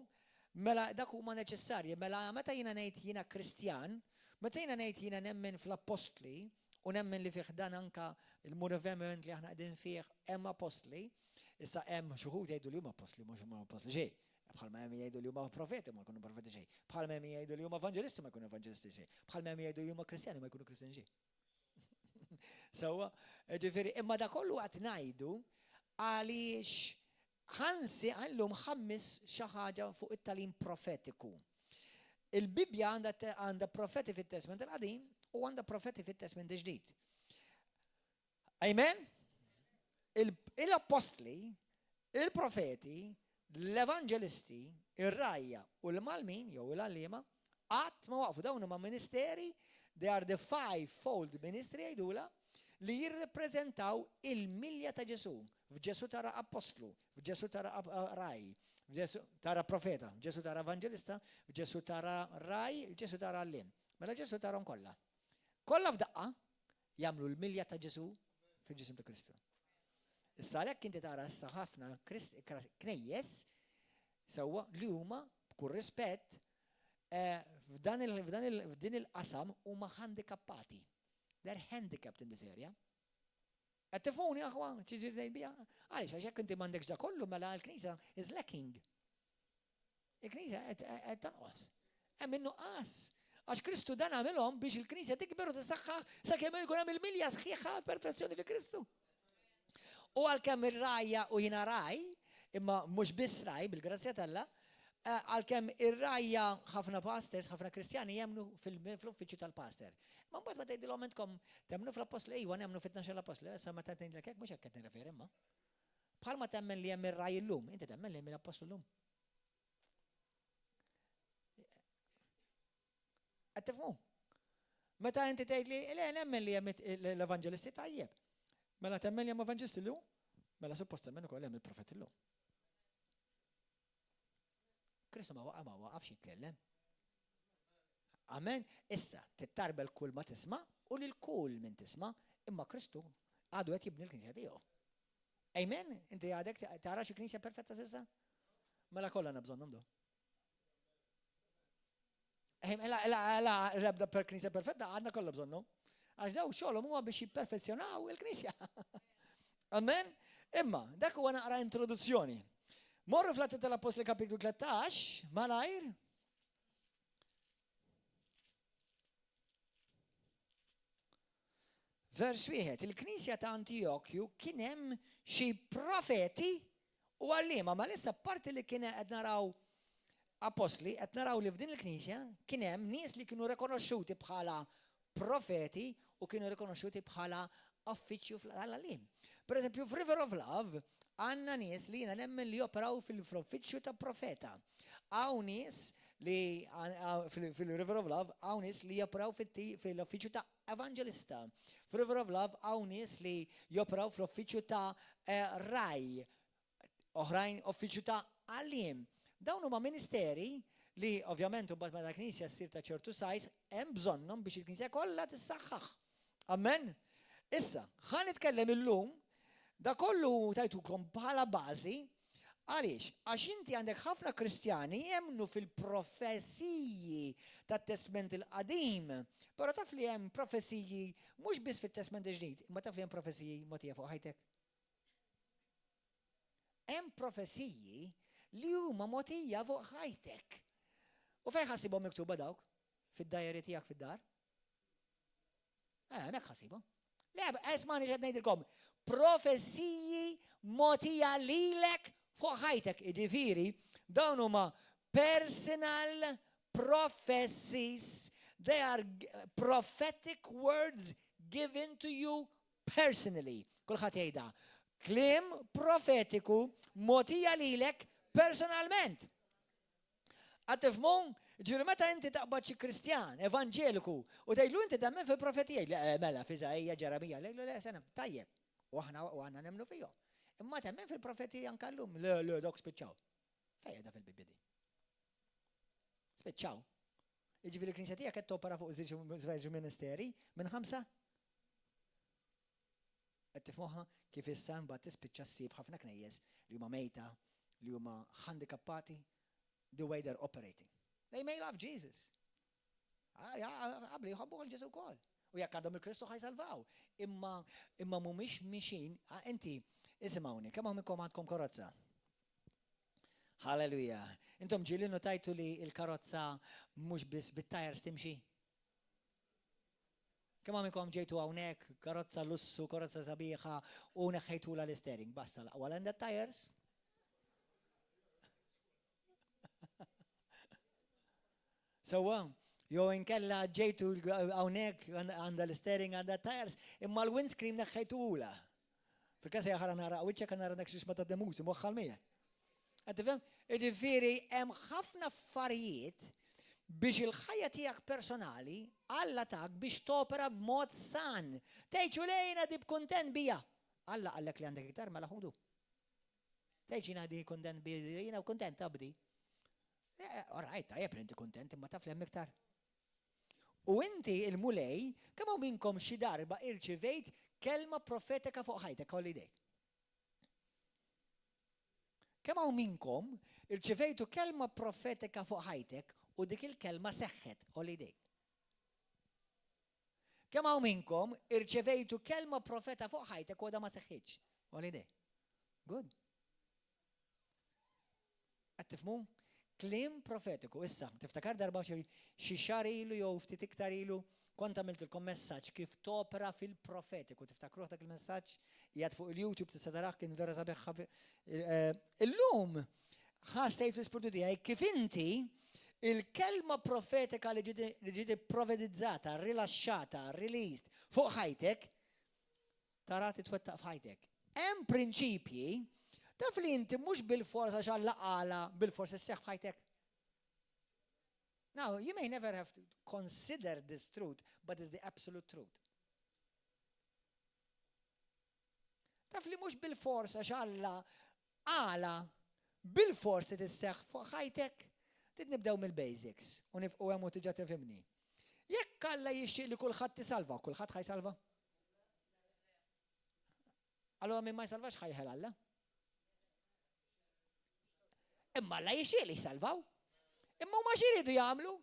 Mela dak huma neċessarji, mela meta jiena ngħid jiena Kristjan, meta jiena ngħid jiena nemmen fl-apostli u nemmen li fih dan anke il-moviment li aħna qegħdin fih hemm apostli, issa hemm xi wħud jgħidu li huma apostli mhux huma apostli xejn. Bħalma hemm jgħidu li huma profeti ma jkunu profeti xejn. Bħalma hemm jgħidu li huma evanġelisti ma jkunu evanġelisti xejn. Bħalma hemm jgħidu li huma Kristjani ma jkunu Kristjani xejn. Sewwa, ġifieri imma da kollu qed ngħidu għaliex ħansi għallum ħammis xi ħaġa fuq it-talim profetiku. Il-Bibja għandha profeti fit-Testament il-Qadim u għandha profeti fit-Testament il-Ġdid. Amen? Il-apostli, il-profeti, l-evanġelisti, ir-rajja u l-malmin jew l-għalliema qatt ma waqfu dawn huma ministeri, they are the five-fold ministry jgħidula li jirrepreżentaw il-milja ta' Ġesu. F'Ġesu tara apostlu, f'Ġesu tara raj, f'Ġesu tara profeta, f'Ġesu tara evangelista, f'Ġesu tara raj, f'Ġesu tara allim. Mela Ġesu tarahom kollha. Kollha f'daqqa jagħmlu l-milja ta' Ġesu fil-ġism ta' Kristu. Issa għalhekk inti tara issa ħafna knejjes sewwa li huma b'kull rispett f'din il-qasam huma handikappati. They're handicapped in this area. Qed tifhuni aħwa, tiġi ngħid biha. Għaliex għax jekk inti m'għandekx da kollu mela l-Knisja is lacking. Il-Knisja qed tanqos. Hemm innuqqas. Għax Kristu dan għamilhom biex il-Knisja tikber u tissaħħaħ sakemm ikun hemm il-milja sħiħa perfezzjoni fi Kristu. U għalkemm ir-rajja u jiena raj, imma mhux biss raj bil-grazzja t'Alla, għalkemm ir-rajja ħafna pastors, ħafna Kristjani jemnu fl-uffiċċju tal-pastor. Ma mbagħad ma tgħidilhom intkom temnu fl-apostli ejwa nemnu fit-12 l-apostli, issa ma tgħidlek hekk mhux hekk qed nirreferi imma. Bħalma temmen li hemm ir-raj illum, inti temmen li hemm l-apostlu llum. Qed tifhmu? Meta inti tgħidli le nemmen li hemm l-evanġelisti tajjeb. Mela temmen li hemm evanġelisti llum? Mela suppost temmen ukoll hemm il-profeti llum. Kristu ma waqafx jitkellem. Amen. Issa, tittarbel kull ma tisma' u lil kull min tisma' imma Kristu għadu qed jibni l-Knisja tiegħu. Amen. Inti għadek tara xi Knisja perfetta s'issa? Mela kollha nabżonnhom do. L-ebda per Knisja perfetta għadna kollha bżonnhom. Għax daw xogħolhom huwa biex jipperfezzjonaw il-Knisja. Amen. Imma dak huwa naqra introduzzjoni. Morru fl-Atti tal-Apostoli kapitlu 13, malajr. Vers 1, il-Knisja ta' Antiokkju kien hemm xi profeti u għallima, ma lissa parti li kien qed naraw apostli, qed naraw li f'din il-Knisja kien hemm nies li kienu rikonoxxuti bħala profeti u kienu rikonoxxuti bħala uffiċċju fl-għallim. Per eżempju, f'River of Love għandna nies li jiena nemmen li joperaw fil-uffiċċju ta' profeta. Hawn nies li fil-River of Love hawn nies li joperaw fil-uffiċċju ta' evangelista. Fil-River of Love hawn nies li joperaw fl-uffiċċju ta' raj, oħrajn uffiċċju ta' għallim. Dawn huma ministeri li ovvjament u meta l-Knisja ssir ta' ċertu sajs hemm bżonnhom biex il-Knisja kollha tissaħħaħ. Amen. Issa, ħa nitkellem illum da kollu tajtukom bħala bażi għaliex għax inti għandek ħafna Kristjani jemnu fil-professiji tat-Testament il-qadim, però taf li hemm professiji mhux biss fit-Testament il-ġdid, imma taf li hemm professiji mogħtija fuq ħajtek. Hemm professiji li huma mogħtija fuq ħajtek. U fejn ħassibhom miktuba dawk? Fid-dajri tiegħek fid-dar? Hemmhekk ħassibhom. Le, esmani ġed ngħidilkom, professiji mogħtija lilek fuq ħajtek. Jiġifieri, dawn huma personal prophecies. They are prophetic words given to you personally. Kulħadd jgħidha. Kliem profetiku mogħtija lilek personalment. Għattifmu, ġuri meta inti taqbad xi Kristjan, evanġeliku, u tgħidlu inti temmen fil-profetija, mela f'Iżajja, Ġeremija, le sena tajjeb. U aħna nemmnu fihom. Imma temmen fil-profetija anke llum, le dok spiċċaw. Fejn qiegħda fil-Bibja di? Spiċċaw. Jiġifieri l-Knisja tiegħek qed topera fuq żewġ ministeri minn 5. Qed tifhmuha kif issa mbagħad tispiċċa ssib ħafna knejjes li huma mejta, li huma handikappati, the way they're operating. They may love Jesus. Għabli jħobbu għal-Ġesu kol. U jekk għandhom il-Kristu ħajsalvaw. Imma mhumiex mixin, inti isimgħuni, kemm minnkom għandkom karozza? Halleluja. Intom ġieli notajtu li l-karozza mhux biss bit-tajers timxi? Kemm minnkom ġejtu hawnhekk, karozza lussu, karozza sabiħa u neħħejtula l-steering, basta l-aqwa għandha tajers? Sewwa, jew inkella ġejtu hawnhekk għandha l-steering għandha tires, imma l-windscreen neħħejtula. Fil-każ jaħara nara wiċċek nara dak xisma ta' demus, imwaħħal mija. Qed tifhem? Jiġifieri hemm ħafna affarijiet biex il-ħajja tiegħek personali Alla tak biex topera b'mod san. Tgħidx lejna dib kontent bija. Alla għallek li għandek iktar mela ħudu. Tgħidx jiena di kontent bija, jiena kontent abdi. Orajt, tajjeb inti kontent imma taf lemm iktar. U inti il-mulej, kemm hawn minnkom xi darba irċivejt kelma profetika fuq ħajtek ħolli idejk. Kemm hawn minnkom irċivejtu kelma profetika fuq ħajtek u dik il-kelma seħħet ħolli idejk. Kemm hawn minnkom irċevejtu kelma profeta fuq ħajtek u da ma seħħitx. Ħolli idejk. Good. Qed tifhmu? Klim profetiku, issa, tiftakar darba xi xahar ilu jew ftit iktar ilu, kont għamiltilkom messaġġ kif topera fil-profetiku. Tiftakruh dak il-messaġġ qiegħed fuq il-YouTube tista' tarah kien vera sabiħ. Illum ħassejt fl-ispirtu tiegħi kif inti il-kelma profetika li ġiet provedizzata, rilaxxata, released fuq ħajtek, tara titwettaq f'ħajtek. Hemm prinċipji taf li inti mhux bil-forsa x'Alla qala bil-forsa sseħħ f'ħajtek. Now, you may never have to consider this truth, but it's the absolute truth. Taf li mhux bil-forsa x'Alla qala bil-forsa tisseħħ fuq ħajtek. Tid nibdew mill-basics u nifqu hemm u tiġa tifhimni. Jekk Alla jixtieq li kulħadd tisalva, kulħadd ħajsalva? Allura min ma jsalvax ħajħel Alla? Imma Alla jixtieq li jsalvaw. Imma huma x'iridu jagħmlu?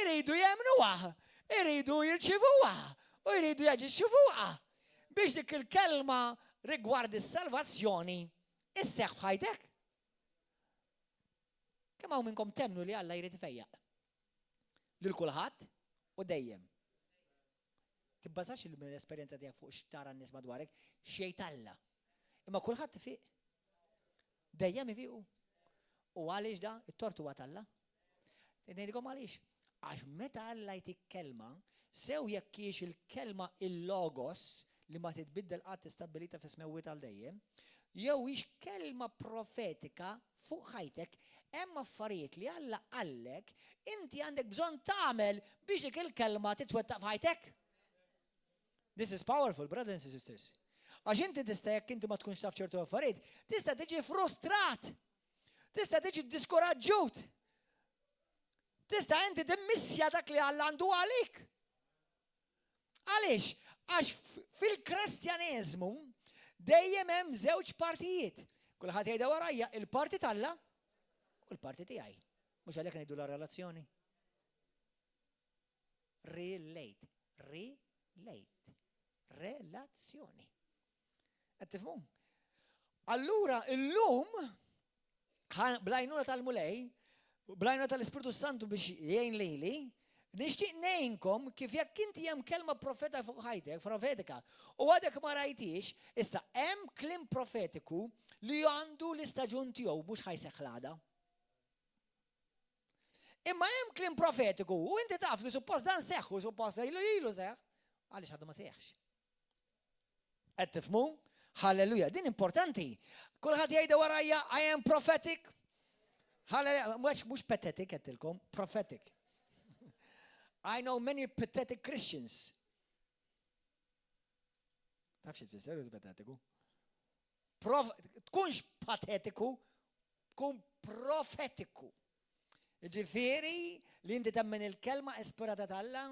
Iridu jemnuha, iridu jirċivuha u jridu jaġixxu fuqha biex dik il-kelma rigward is-salvazzjoni isseħħ f'ħajtek. Kemm hawn minnkom temnu li Alla jrid ifejjaq lil kulħadd u dejjem. Tibbażax l-esperjenza tiegħek fuq x'tara n-nies madwarek xejn Alla. Imma kulħadd ifiq. Dejjem ifiqu. U għaliex da it-tort huwa Alla? Ngħidilkom għaliex. Għax meta Alla jtik kelma, sew jekk hiex il-kelma il-logos li ma titbiddel qatt tistabbilita fis-smewwiet għal dejjem, jew hix kelma profetika fuq ħajtek, hemm affarijiet li Alla qallek inti għandek bżonn tagħmel biex dik il-kelma titwettaq f'ħajtek. This is powerful, brothers and sisters. Għax inti tista' jekk inti ma tkunx taf ċertu affarijiet, tista' tiġi frustrat. Tista' tiġi diskoraġġut. Tista' inti timmissja dak li Alla għandu għalik. Għaliex? Għax fil-Kristjaneżmu dejjem hemm żewġ partijiet. Kulħadd jgħidha warajja il-parti Alla u l-parti tiegħi. Mhux għalhekk ngħidu la relazzjoni. Relate. Relazzjoni. Qed tifhmu? Allura illum blajnuna tal-mulej, blajnuna tal-Ispiritu Santu biex jgħin lili, nixtieq ngħinkom kif jekk inti hemm kelma profeta fuq ħajtek, profetika, u għadek ma rajtix, issa hemm kliem profetiku li għandu l-istaġun tiegħu mhux ħajseħħ l-għada. Imma hemm kliem profetiku u inti taf li suppost dan seħħu, suppost ilu seħħ, għaliex għadu ma seħħx. Qed tifhmu? Halleluja, din importanti. Kulħadd jgħidha warajja I am prophetic. Halleluja, mhux pathetic qedtilkom, prophetic. I know many pathetic Christians. Taf xi tfisser patetiku? Tkunx patetiku, tkun profetiku. Ġifieri li inti temmen il-kelma ispirata tal-Alla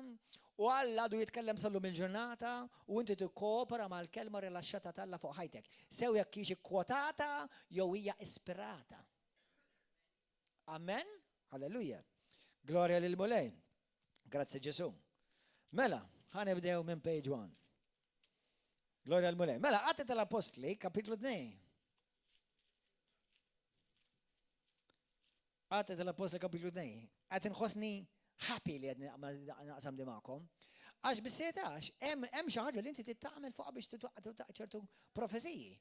u Alla du jitkellem sallum il-ġurnata u inti tikkopera mal-kelma rilaxxata tal-Alla fuq ħajtek. Sew jekk hix ikkwotata jew hija ispirata. Amen? Halleluja. Gloria lil mulej. Grazzi Ġesu. Mela, ħanibdew minn page 1. Gloria lil mulej. Mela, Atti tal-Apostli, kapitlu 2. Atti tal-Apostli kapitlu 2. Qed inħossni happy li qed naqsam di magħkom. Għax bis-setax hemm xi ħaġa li inti titgħamel fuqha biex titwaqqa ċertu profeziji.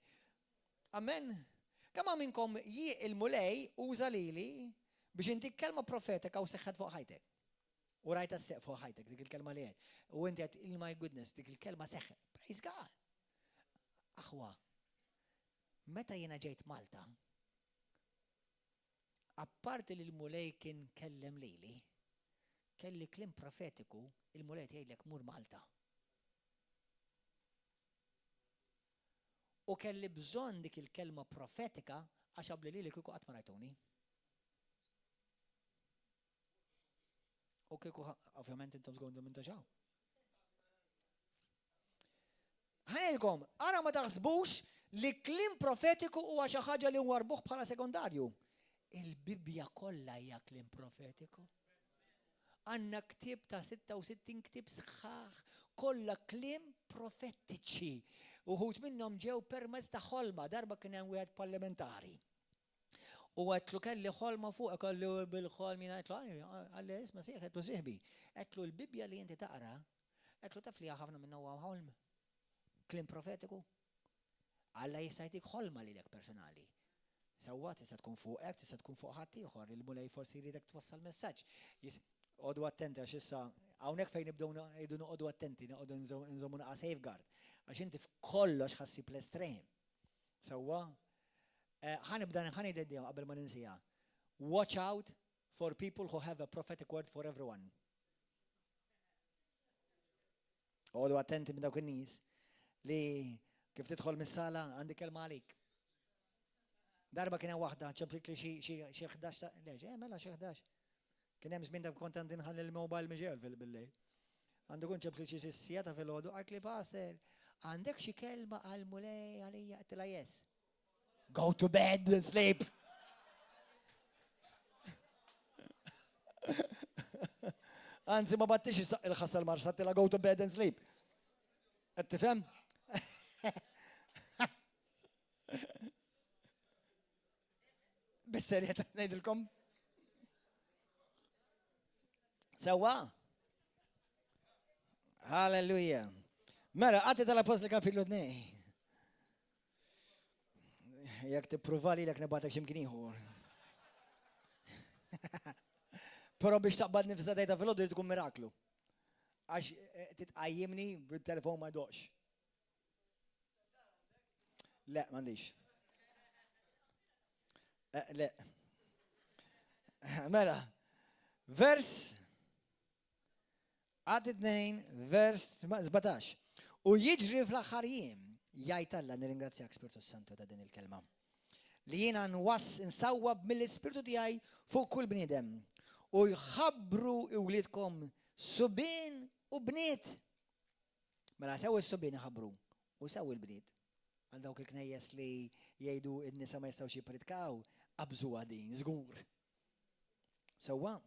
Amen. Kemm minnkom il-mulej uża lili biex intik kelma profetika u seħħet fuq ħajtek. U rajta s-seq fuq ħajtek dik il-kelma li qed. U inti qed my goodness dik il-kelma seħħet. Praise God. Aħwa. Meta jiena ġejt Malta, apparti li l-mulej kien kellem lili, kelli klim profetiku il-mulej jgħidlek mur Malta. U kelli bżonn dik il-kelma profetika għax qabli li kieku qatt ma rajtuni. U kieku ovvjament intom tkunu minn taġaw. Ħajlkom, ara ma taħsbux li klim profetiku huwa xi ħaġa li warbuh bħala sekondarju. Il-Bibja kollha hija klim profetiku. Għandna ktieb ta' 66 ktieb sħaħ, kollha kliem profetiċi. Uħut minnhom ġew permezz ta' ħolma, darba kien hemm wieħed parlamentari. U għetlu kelli ħolma fuq, kelli bil-ħolmi għetlu, għalli isma sieħ, għetlu siħbi. Għetlu l-Bibja li jinti taqra, għetlu taf li ħafna minna huwa ħolm. Klim profetiku. Alla jisajtik ħolma li l-ek personali. Sawa, tista tkun fuqek, tista tkun fuq ħaddieħor, il-mulej forsi jridek twassal messaġġ. Odu attenti għax issa, hawnhekk fejn nibdew jgħidu noqogħdu attenti, noqogħdu nżommu naqa' safeguard. Għax inti f'kollox ħassib l-estrem. Sewwa, ħanibda ħanideddihom qabel ma ninsija. Watch out for people who have a prophetic word for everyone. Odu attenti minn dawk in-nies li kif tidħol mis-sala għandi kelma għalik. Darba kien hemm waħda ċemplik li xi 11 leġ, mela xi 11. Kien hemm żmien kont għandi nħalli l-mobile miġel bil-lejl. Għandu kun ċemplik xi sissijata fil-ħodu, għart li passer, għandek xi kelma għal-mulej għalija qtilha yes. Go to bed and sleep. Anzi ma battix il-ħassal marsa tila go to bed and sleep. Qed tifhem? Bis-serjetà ngħidilkom. Sewwa. Hallelujah. Mela, għati tal-Apostli kapitlu 2. Jekk tipprova li l-ek nibatek ximkien ieħor. Però biex taqbad nifsa tajta fil-ħodu tkun miraklu. Għax titqajjimni bil-telefon ma jdoqx. Le, m'għandix. Le. Mela, vers Għad 2, vers 17. U jiġri fl-aħħar jiem, jgħid Alla nirringrazzjak Spiritu Santu ta' din il-kelma. Li jiena nsawwab mill-Ispiritu tiegħi fuq kull bniedem u jħabbru iwliedkom subien u bniet. Mela sew is-subien iħabbru u sew il-bniet. Għal dawk il-knejjes li jgħidu n-nisa ma jistgħux jippritkaw, qabżu għadin, żgur. Sewwa,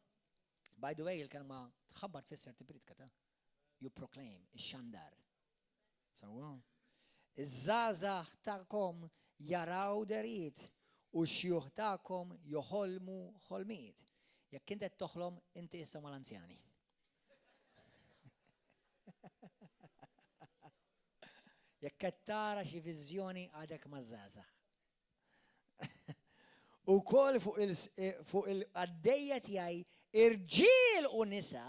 by the way, il-kelma tħabbar tfisser tipritka ta' you proclaim, ix-xandar. Sewwa. Iż-żgħażagħ tagħkom jaraw deriet u x-xjuħ tagħkom joħolmu ħolmiet. Jekk inti qed toħlom, inti issa mal-anzjani. Jekk qed tara xi viżjoni għadek maż-żgħażagħ. Ukoll fuq il-għaddejja tiegħi irġiel u nisa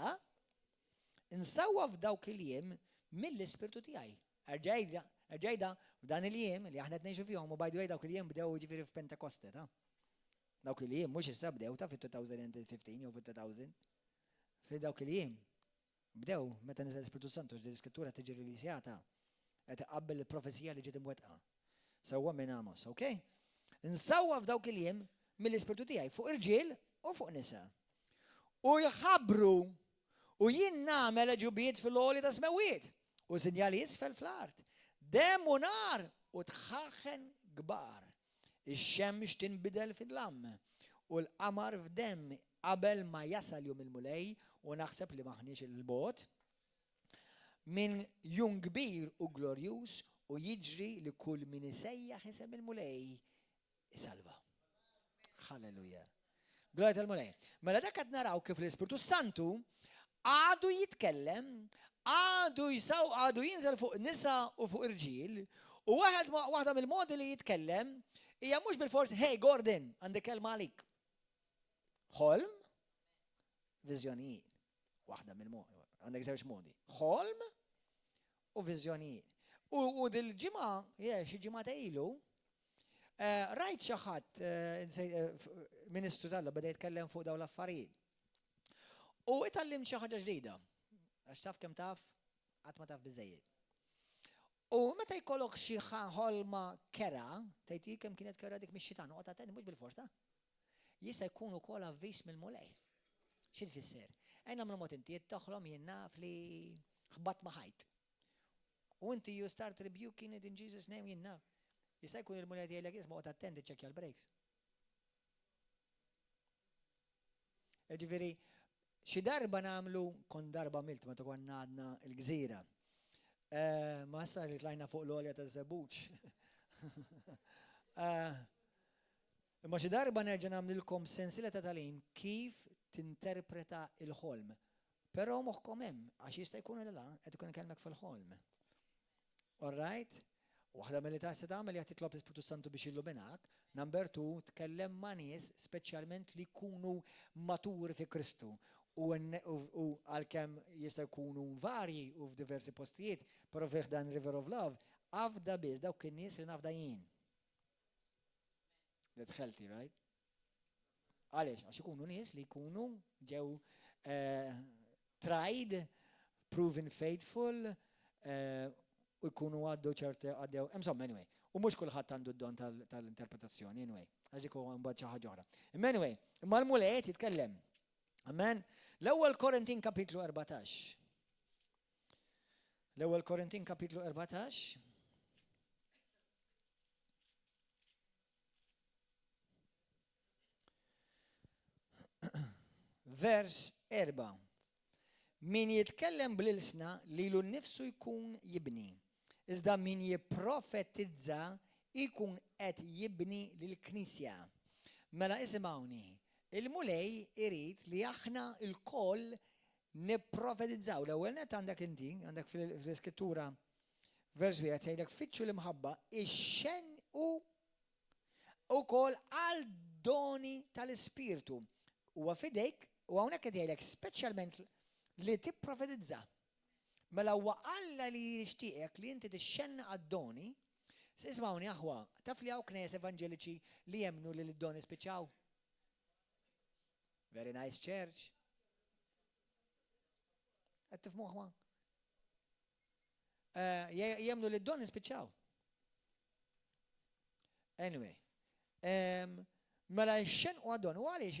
nsawwa f'dawk il-jiem mill-Ispirtu tiegħi. Erġajda f'dan il-jiem li aħna tnejxu fihom u by the way dawk il-jiem bdew ġifieri f'Pentekoste ta'. Dawk il-jiem mhux issa bdew ta' fit-2015 jew fit-2000. Fi dawk il-jiem bdew meta niżel l-Ispirtu Santu l-Iskrittura tiġi rilisjata qed iqabbel il-profezija li ġiet imwettqa. Sewwa minn Amos, okay? Nsawwa f'dawk il-jiem mill-Ispirtu tiegħi fuq irġiel u fuq nisa. U jħabbru u jien nagħmel ġubiet fil-għoli ta' smewiet u sinjali jisfel fl-art. Dem u nar u tħaħħen kbar. Ix-xemx tinbidel fil-lamm u l-qamar f'dem qabel ma jasal jum il-mulej u naħseb li maħniex il-bot min jum kbir u glorjus u jiġri li kull min isejjaħ isem il-mulej isalva. Halleluja. Glorja tal-mulej. Mela dak qed naraw kif l-Ispiritu Santu għadu jitkellem, għadu jinżel fuq nisa u fuq irġiel, u waħda mill-modi li jitkellem hija mhux bil-fors, hey Gordon, għandek kelma għalik. Ħolm, viżjonijiet. Waħda mill-modi, għandek żewġ modi. Ħolm u viżjonijiet. U dil-ġimgħa, xi ġimgħa ilu, rajt xi ħadd Ministru tal-Alla beda jitkellem fuq dawn l-affarijiet. U itallim xi ħaġa ġdida. Għax taf kemm taf, qatt ma taf biżejjed. U meta jkollok xi ħolma kera, tgħid kemm kienet kera dik mix-xitan, noqgħod attendi mhux bil-forsa. Jista' jkun ukoll avviż mill-mulej. Xi tfisser? Ejna nagħmlu mod inti toħlom jien naf li ħbatt ma' ħajt. U inti you start rebuking it in Jesus' name jien naf. Jista' jkun il-mulej jgħidlek isma' qgħod attendi ċekkja l-breaks. Ġifieri, xi darba nagħmlu kon darba milt meta konna għadna l-gżira. Ma issa li tlajna fuq l-olja ta' żebuċ. Imma xi darba nerġa' nagħmlilkom sensiela ta' tagħlim kif tinterpreta l-ħolm. Però moħħkom hemm għax jista' jkun il qed ikun ikellmek fil-ħolm. All right? Waħda milli se tagħmel hija titlob l-Ispiritu Santu biex jilluminak. Number 2, tkellem ma' nies speċjalment li jkunu maturi fi Kristu. U għalkemm jista' jkunu varji u f'diversi postijiet, però fih dan River of Love, għafda biss dawk in-nies li nafda jien. That's healthy, right? Għaliex, għax ikunu nies li jkunu ġew tried, proven faithful, u jkunu għaddu ċerti għaddew. Insomma, anyway. U mhux kulħadd għandu d-don tal-interpretazzjoni, anyway. Għax dik huwa mbagħad xi ħaġa oħra. Anyway, imma l-mulej jitkellem. Amen. L-ewwel Korintin kapitlu 14. L-ewwel Korintin kapitlu 14. Vers 4. Min jitkellem bl-ilsna lilu nnifsu jkun jibni. Iżda min jipprofetizza jkun qed jibni lill-Knisja. Mela isimgħuni. Il-mulej irid li aħna il-koll nipprofetizzaw. L-ewwel net għandek inti, għandek fil-iskrittura vers wieħed jgħidlek fittxu l-imħabba ix-xenqu ukoll għal doni tal-Ispirtu. Huwa fidejk u hawnhekk qed jgħidlek speċjalment li tipprofetizza. Mela huwa Alla li jixtieqek li inti tixxenna għad-doni. Ismawni aħwa, taf li hawn knies evanġeliċi li jemmnu li l-doni spiċċaw. Very nice church. Għattif muħwa. Jemlu li d-doni spiċċaw. Anyway. Mela xen u għad-doni. U għaliex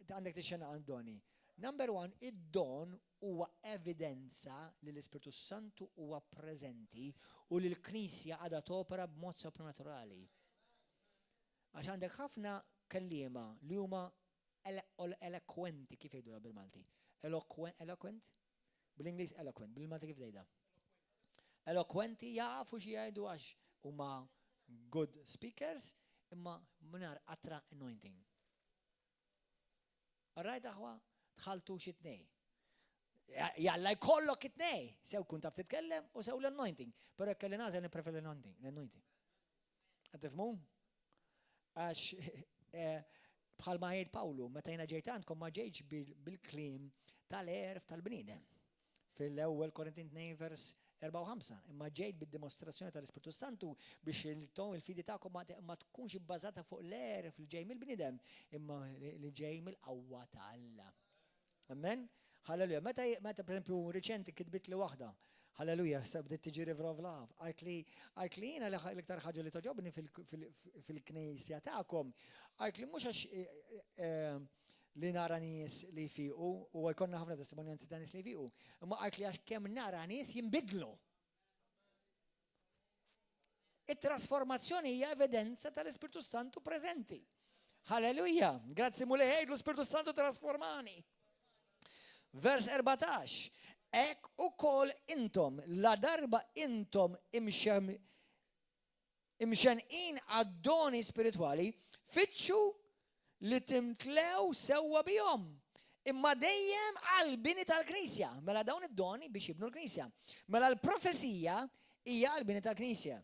għandek t-xen għad-doni. Number 1, id-don huwa evidenza li l-Ispiritu Santu huwa preżenti u li l-Knisja għadha topera b'mod sopranaturali. Għax għandek ħafna kelliema li huma eloquenti, kif jgħidu bil-Malti? Eloquent? Bil-Inglis eloquent, bil-Malti kif jgħidha? Eloquenti jafu xi jgħidu għax huma good speakers imma mingħajr atra anointing. Rajt aħwa tħaltu xi tnej. Jalla jkollok it-tnej, sew kun taf titkellem u sew l-anointing. Però jekk kelli nażel nipprefer l-anointing. Qed tifhmu? Għax bħalma jgħid Pawlu, meta jiena ġejt għandkom ma ġejtx bil-kliem tal-erf tal-bniedem. Fil-ewwel Korintin 2 vers 4-5, imma ġejt bid-dimostrazzjoni tal-Ispiritu Santu biex il-fidi tagħkom ma tkunx ibbażata fuq l-erf li ġej mill-bniedem, imma li ġej mill-qawwa ta' Alla. Amen? Halleluja. Meta pereżempju riċenti kitbit li waħda. Halleluja, sabdet tiġi River of Love. Għalt li jiena l-iktar ħaġa li toġobni fil-knisja tagħkom. Għalt li mhux għax li nara nies li jfiqu u jkollna ħafna testimonjanzi ta' nies li jfiqu. Imma għalt li għax kemm nara nies jinbidlu. It-trasformazzjoni hija evidenza tal-Ispiritu Santu preżenti. Halleluja. Grazzi mulej ħejdu l-Ispiritu Santu trasformani. Vers 14. Ek ukoll intom, la darba intom imxenqin għad-doni spirituali, fitxu li timtlew sewwa bihom. Imma dejjem għal-bini tal-Knisja. Mela dawn id-doni biex jibnu l-Knisja. Mela l-profesija hija għal-bini tal-Knisja.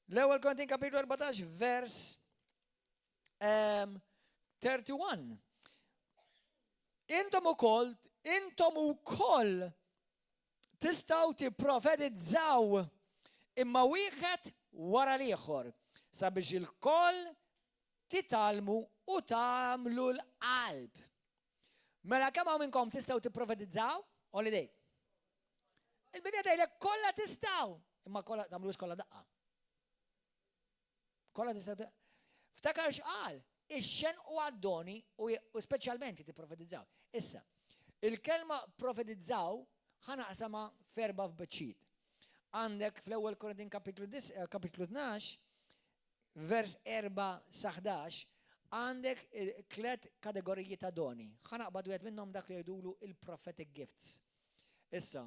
L-ewwel Korintin kapitlu 14 vers 31. Intom ukoll tistgħu tipprofetizzaw imma wieħed wara l-ieħor sabiex il-koll titalmu u tagħmlu l-qalb. Mela kemm hawn minnkom tistgħu tipprofetizzaw? Holiday. Il-Bibja tgħidlek kollha tistgħu, imma kollha tagħmlux kollha daqqa. Kollha tistgħu. Ftakar x'qal, ix-xenqu għad-doni u speċjalment tipprofetizzaw. Issa, il-kelma profetizzaw ħanaqsama ferba f'biċċiet. Għandek fl-ewwel Korintin kapitlu 12, vers 4 sa 11, għandek 3 kategoriji ta' doni. Ħanaqbad wieħed minnhom dak li jgħidulu il-prophetic gifts. Issa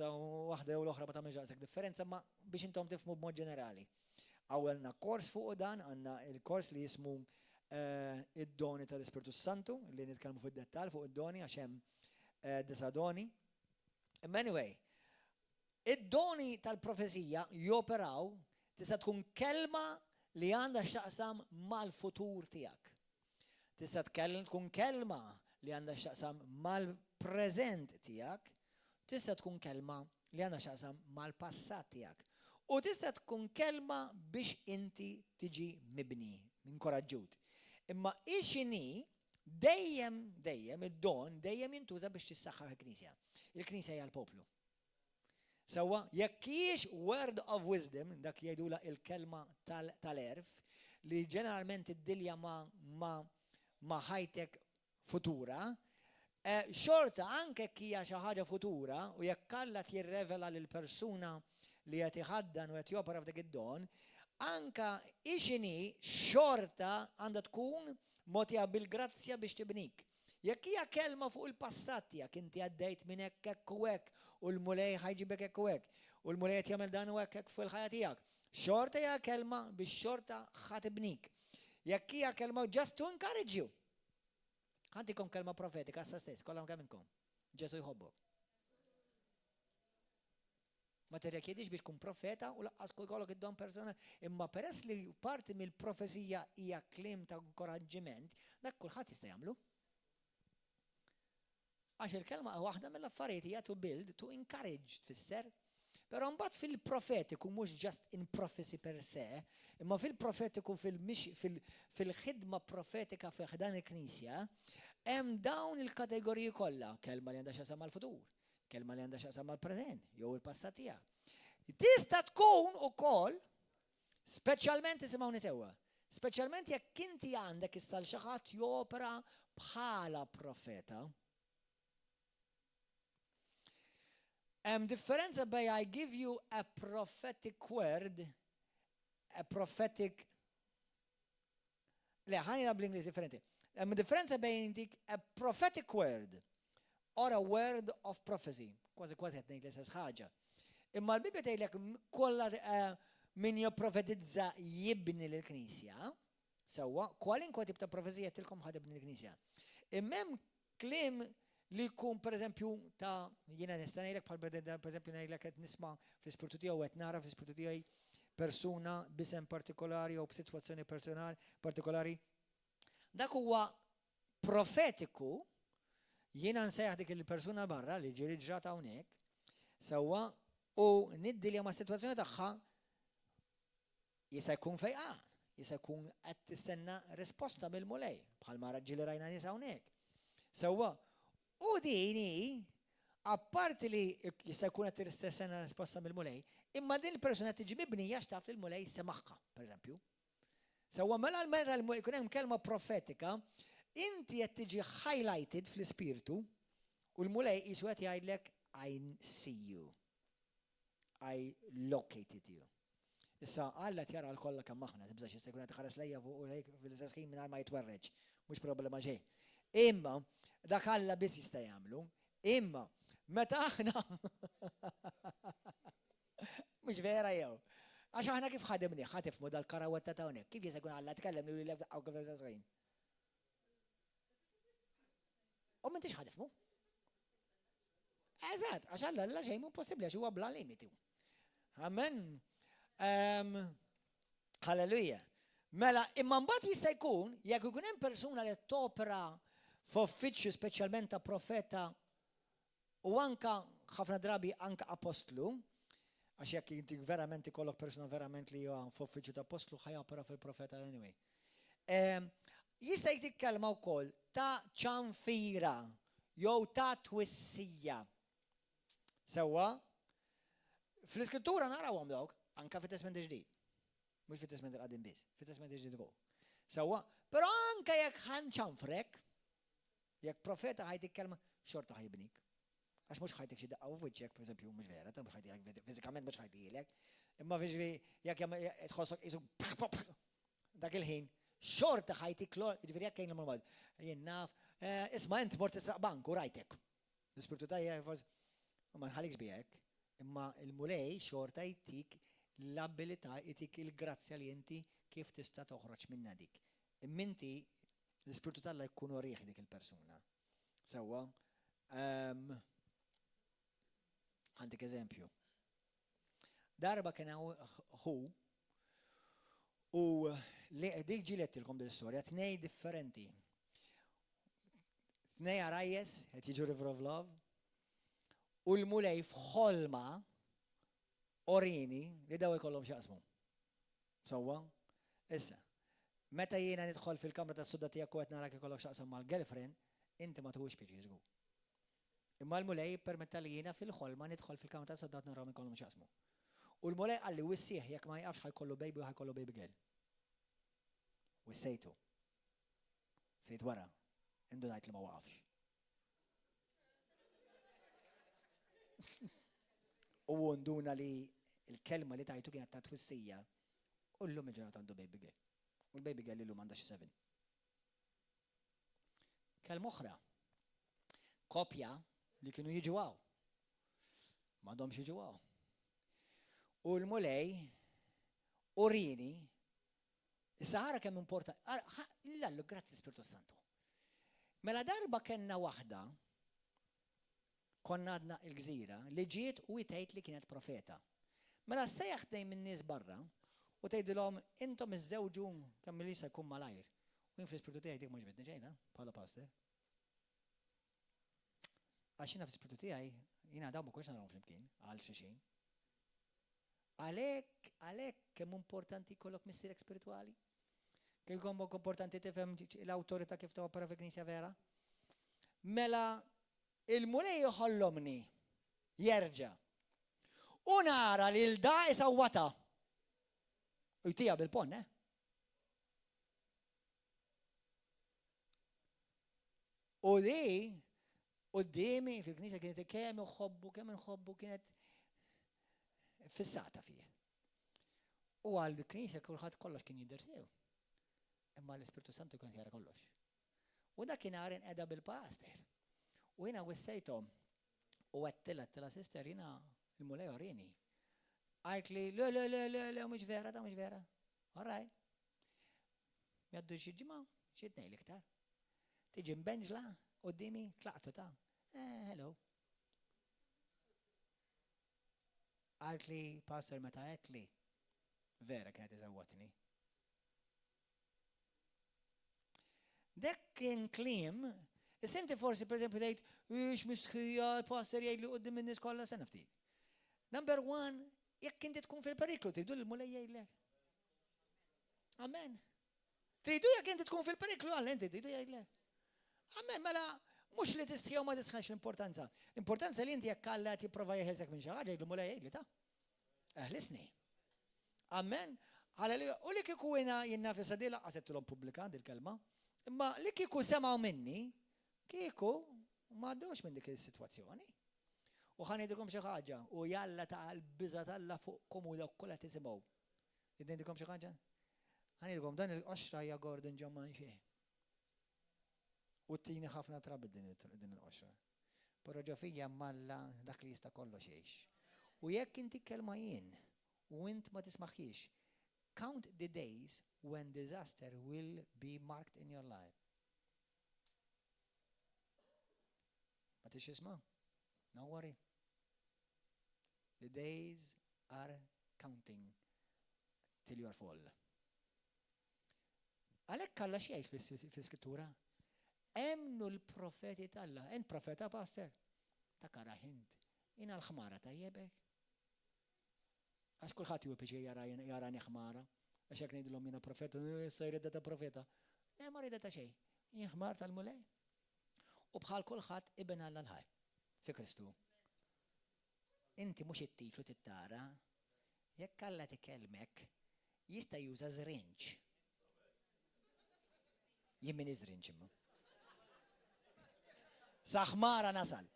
waħda jew l-oħra ma tagħmilx daqshekk differenza, ma biex intom tifhmu b'mod ġenerali. Għawelna kors fuq dan, għandna il-kors li jismu id-doni tal-Ispiritu Santu, li nitkellmu fid-dettall fuq id-doni għax hemm disa doni. Anyway, id-doni tal-profezija joperaw tista' tkun kelma li għandha x'taqsam mal-futur tiegħek. Tista' tkun kelma li għandha x'taqsam mal-preżent tiegħek, tista' tkun kelma li għandha x'taqsam mal-passat tiegħek. U tista' tkun kelma biex inti tiġi mibni, inkoraġġut. Imma ixini dejjem id-don dejjem jintuża biex tissaħħaħ il-Knisja. Il-Knisja hija l-poplu. Sewwa, jekk hijiex word of wisdom, dak jgħidula il-kelma tal-erf, li ġeneralment iddilja ma' ħajtek futura, xorta anke hija xi ħaġa futura u jekk Alla jirrevela lil persuna li qed iħaddan u qed jopera f'dak id-don, anka ixini xorta għandha tkun mogħtija bil-grazzja biex tibnik. Jekk hija kelma fuq il-passat tiegħek inti għaddejt minn hekk u hekk u l-mulej ħajġibek hekk u hekk u l-mulej qed jagħmel dan u hekk fil-ħajja tiegħek. Xorta hija kelma biex xorta ħatibnik. Jekk hija kelma just to encourage you. Ħantikom kelma profetika sa stess, kollha kemm minnkom. Ġesu jħobbok. Ma tirrekjedix biex tkun profeta u laqqas jkollok id-don persona, imma peress li parti mill-profezija hija kliem ta' inkoraġġiment, dak kulħadd jista' jagħmlu. Għax il-kelma waħda mill-affarijiet hija to build, to encourage tfisser. Però mbagħad fil-profetiku mhux just in prophecy per se, imma fil-profetiku fil-ħidma profetika fi ħdan il-Knisja, hemm dawn il-kategoriji kollha, kelma li għandha x'aqsam mal-futur, kelma li għandha x'aqsam mal-preżent, jew il-passat tiegħek. Tista' tkun ukoll, speċjalment isimgħuni sewwa, speċjalment jekk inti għandek issa xi ħadd jopera bħala profeta. Differenza bej I give you a prophetic word, a prophetic. Le, ħanina bl-Inglis differenti. Differenza bej dik a prophetic word or a word of prophecy. Kważi qed ngħid l-istess ħaġa. Imma l-Bibja tgħidlek kollha min jipprofetizza jibni lill-Knisja, sewwa, kwalinkwa tip ta' profezija tilkom ħadibni lill-Knisja. Imma hemm kliem li jkun pereżempju ta' jiena nista' ngħidlek bħal pereżempju ngħidlek qed nisma' fl-ispirtu tiegħu qed nara fl-ispirtu tiegħi persuna b'isem partikolari jew b'sitwazzjoni personali partikolari. Dak huwa profetiku, jiena nsejjaħ dik il-persuna barra li ġieli ġrat hawnhekk, sewwa u niddilja ma' sitwazzjoni tagħha jista' jkun fejqan, jista' jkun qed tistenna risposta mill-mulej bħal ma raġġieli rajna nies hawnhekk. Sewwa u dini, apparti li jista' jkun qed tistenna risposta mill-mulej, imma din il-persuna tiġi mibnija x'taf il-mulej semaħħa, pereżempju. Sewwa mela jkun hemm kelma profetika, inti qed tiġi highlighted fl-ispirtu u l-mulej qisu qed jgħidlek I see you. I located you. Issa Alla tjara l-kollha kemm aħna, tibżax jista' jkun qed iħares lejja fuq u lejk fil-istess ħin mingħajr ma jitwerreġ, mhux problema ġej. Imma dak Alla biss jista' jagħmlu, imma meta aħna mhux vera jew. Għax aħna kif ħadimni, ħatifmu dal-karawetta ta' hawnhekk, kif jista' jkun Alla tkellem li lef daqgħu kif istess ħin. U m'intix ħadifmu. Eżatt, għax Alla xejn mhu possibbli għax huwa bla limiti. Amen. Halleluja. Mela, imma mbagħad jista' jkun jekk ikun hemm persuna li topera f'uffiċċju speċjalment ta' profeta u anka ħafna drabi anka apostlu, għax jekk inti verament ikollok persuna verament li huwa f'uffiċċju ta' apostlu ħajopera fil-profeta anyway. Jista' jtik kelma wkoll ta' ċanfira jew ta' twissija. Sewwa, fl-iskrittura narawhom dawk anka fit-Testament il-Ġdid. Mhux fit-Testament il-Qadim biss, fit-Testament il-Ġdid ukoll. Sewwa, però anka jekk ħanċanfrek, jekk profeta ħajtik kelma xorta ħajbnik. Għax mhux ħajtik xi daqqa f'wiċċek, pereżempju, mhux vera, ta' mhux ħajtik fiżikament mhux ħajtilek. Imma fiġri jekk tħossok isu dak il-ħin, xorta ħajtik ġifieri jekk kien l-mamad. Jien naf, isma' int mort tisraq bank u rajtek. L-ispirtu tajja forsi ma nħallikx bijek, imma il-mulej xorta jtik l-abilità, jtik il-grazzja li inti kif tista' toħroġ minna dik. Imminti l-ispirtu Alla jkun orieħ dik il-persuna. Sewwa, għandek eżempju. Darba kien hu u dik ġilettilkom dil-istorja, tnej differenti. Tnej arajjes, qed jiġu River of Love, u l-mulej f'ħolma orini li daw ikollhom x'jaqsmu. Sewwa, issa, meta jiena nidħol fil-kamra tas-sudda tiegħek u qed narak ikollok x'aqsam mal-girlfriend, inti ma tuħux piġi żgur. Imma l-mulej permetta li jiena fil-ħolma nidħol fil-kamra tas-sudda narahom ikollhom x'jaqsmu. U l-mulej qalli wissieħ jekk ma jafx ħajkollu baby u ħajkollu baby girl. Wissejtu. Ftit wara, indu ngħid li ma waqafx. U nduna li il-kelma li tajtu kienet ta' twissija u l-lum il-ġurnata għandu baby girl. U l-baby girl l-lum għandha xi 7. Kelma oħra. Kopja li kienu jiġu għaw. M'għandhomx jiġu għaw. U l-mulej urini is-saħara kemm importanti. Lallu, grazzi Spiritu Santu. Mela darba kellna waħda konna għadna il-gżira li ġiet u jtejt li kienet profeta. Mela sejjaħ dejjem min-nies barra u tgħidilhom intom iż-żewġu kemm li se jkun malajr. U jien fl-ispirtu tiegħi dik mhux bidni ġejda bħala pastor. Għax jiena fl-ispirtu tiegħi jiena dawn ma kontx narahom flimkien għal xi xejn. Għalhekk kemm importanti jkollok missierek spiritwali? Kemm importanti tifhem l-awtorità kif topera fil-Knisja vera? Mela il-mulej joħollomni jerġa' u nara li l-da isawwata u jtija bil-pon, U di qudiemi fil-Knisja kienet kemm inħobbu kienet fissata fih. U għal dik-Knisja kulħadd kollox kien jidher sew. Imma l-Ispirtu Santu kien jara kollox. U dak kien għaren qiegħda bil-pastor. U jiena wissejthom u għettila sister jiena il-mulej orini. Għajt li le mhux vera, da mhux vera. All right. Jaddu xi ġimgħa, xi tnejn iktar. Tiġi mbenġla qudiemi tlaqtu ta'. Hello. Għalt li pastor meta għedt li vera kienet iżawwatni. Dak kien kliem, is-senti forsi pereżempju tgħid ix mistħija l-pastor jgħid li quddiem in-nies kollha sena ftit. Number 1, jekk inti tkun fil-periklu tridu l-mulej jgħidlek. Amen. Tridu jekk inti tkun fil-periklu għal inti tridu jgħidlek. Amen, mela mhux li tistħija ma tisħanx l-importanza. L-importanza li inti jekk Alla qed jipprova jeħelsek minn xi ħaġa jgħidlu mulej jgħidli ta'. Eħlisni. Amen. Halleluja. U li kieku jiena fi sadila qasettilhom pubblika dil-kelma. Imma li kieku semgħu minni, kieku ma għaddewx minn dik is-sitwazzjoni. U ħanidilkom xi ħaġa u jalla ta' l-biża' Alla fuqkom u dawk kollha tisimgħu. Jidnejdikom xi ħaġa? Ħanidilkom dan il-qoxra hija Gordon John Manxie. U tini ħafna trabi din il-qoxra. Però ġo fija malla dak li jista' kollox jgħix. U jekk inti kelma jien u int ma tismaħħiex, count the days when disaster will be marked in your life. Ma tix isma? No worry. The days are counting till you are fall. Għalhekk Alla xi jgħid fis-Skrittura? Emnu l-profeti Alla. Ent profeta pastor? Ta' karaħ int. Jina l-ħmara tajjebek. Għax kulħadd jupiġi jarani ħmara. Għax jekk ngħidilhom jiena profeta, sa jridda ta' profeta. Le ma rida ta' xejn. Jien ħmar tal-mulej. u bħal kulħadd ibn Alla l-ħaj fi Kristu. Inti mhux it-titlu tittara, jekk Alla tikellmek jista' juża żrinġ. Jien min iżrinġ imma. Saħmara nasal.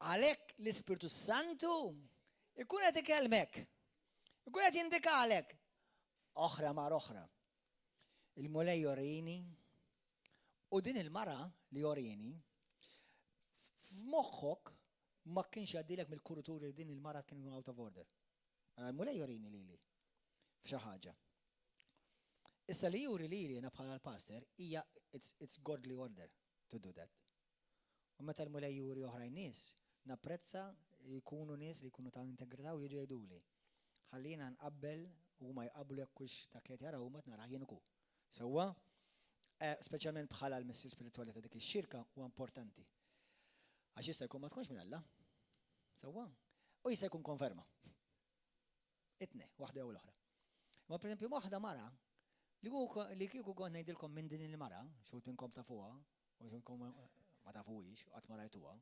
Għalhekk l-Ispiritu Santu ikun qed ikellmek. Ikun qed jindikalek oħra mar oħra. Il-mulej jorini u din il-mara li jorini f'moħħok ma kienx għaddilek mill-kuruturi din il-mara kienu out of order. Il-mulej jorini lili f'xi ħaġa. Issa li juri lili jiena bħala l-pastor hija it's godly order to do that. U meta l-mulej juri oħrajn nies, napprezza jkunu nies li jkunu ta' integrità u jiġu jgħiduli. Ħallina nqabbel u ma jqablu jekk hux dak li qed jaraw ma naraħ jien ukoll. Sewwa, speċjalment bħala l-missi spirituali ta' dik ix-xirka huwa importanti. Għax jista' jkun ma tkunx minn Alla. Sewwa, u jista' jkun konferma. Itne, waħda jew l-oħra. Ma pereżempju waħda mara li kieku kon ngħidilkom minn din il-mara, xut minnkom tafuha, u xutkom ma tafuhiex, qatt ma rajtuha.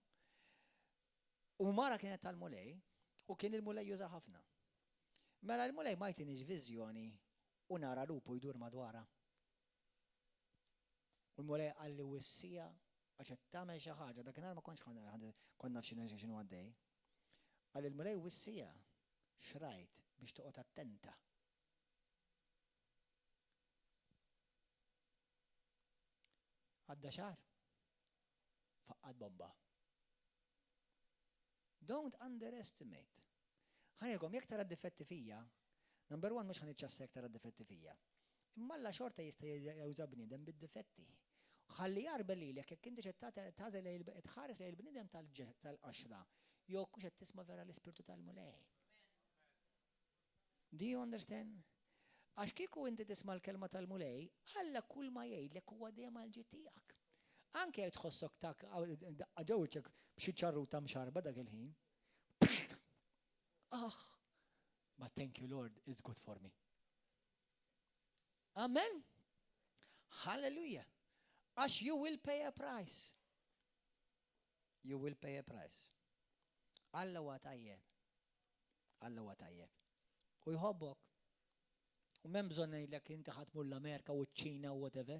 U mara kienet tal-mulej u kien il-mulej juża ħafna. Mela l-mulej ma jtinix viżjoni u nara lupu jdur madwara. U l-mulej għalli wissija għax qed tagħmel xi ħaġa, dakinhar ma kontx konna naf x'inhu għaddej. Għalli l-mulej wissija xrajt biex toqgħod attenta. Għadda xahar faqqad bomba. Don't underestimate. Ħanilkom jekk tara d-difetti fija, number one mhux ħaniċċassek tara d-difetti fija. Imma alla xorta jista' jawża bniedem bid-difetti. Ħalli jarbel lilek jekk inti qed tħares lejn il-bniedem tal-qaxra, jew kux qed tisma' vera l-ispirtu tal-mulej. Do you understand? Għax kieku inti tisma' l-kelma tal-mulej, Alla kull ma jgħidlek huwa dejjem għal ġid tiegħek. Anke jekk tħossok ġewġek b'xi ċarruta mxarba dak il-ħin. But thank you Lord, it's good for me. Amen. Hallelujah. Għax you will pay a price. You will pay a price. Alla huwa tajjeb. Alla huwa tajjeb. U jħobbok. U m'hemm bżonn ngħidlek inti ħatmur l-Amerika u ċ-Ċina u whatever.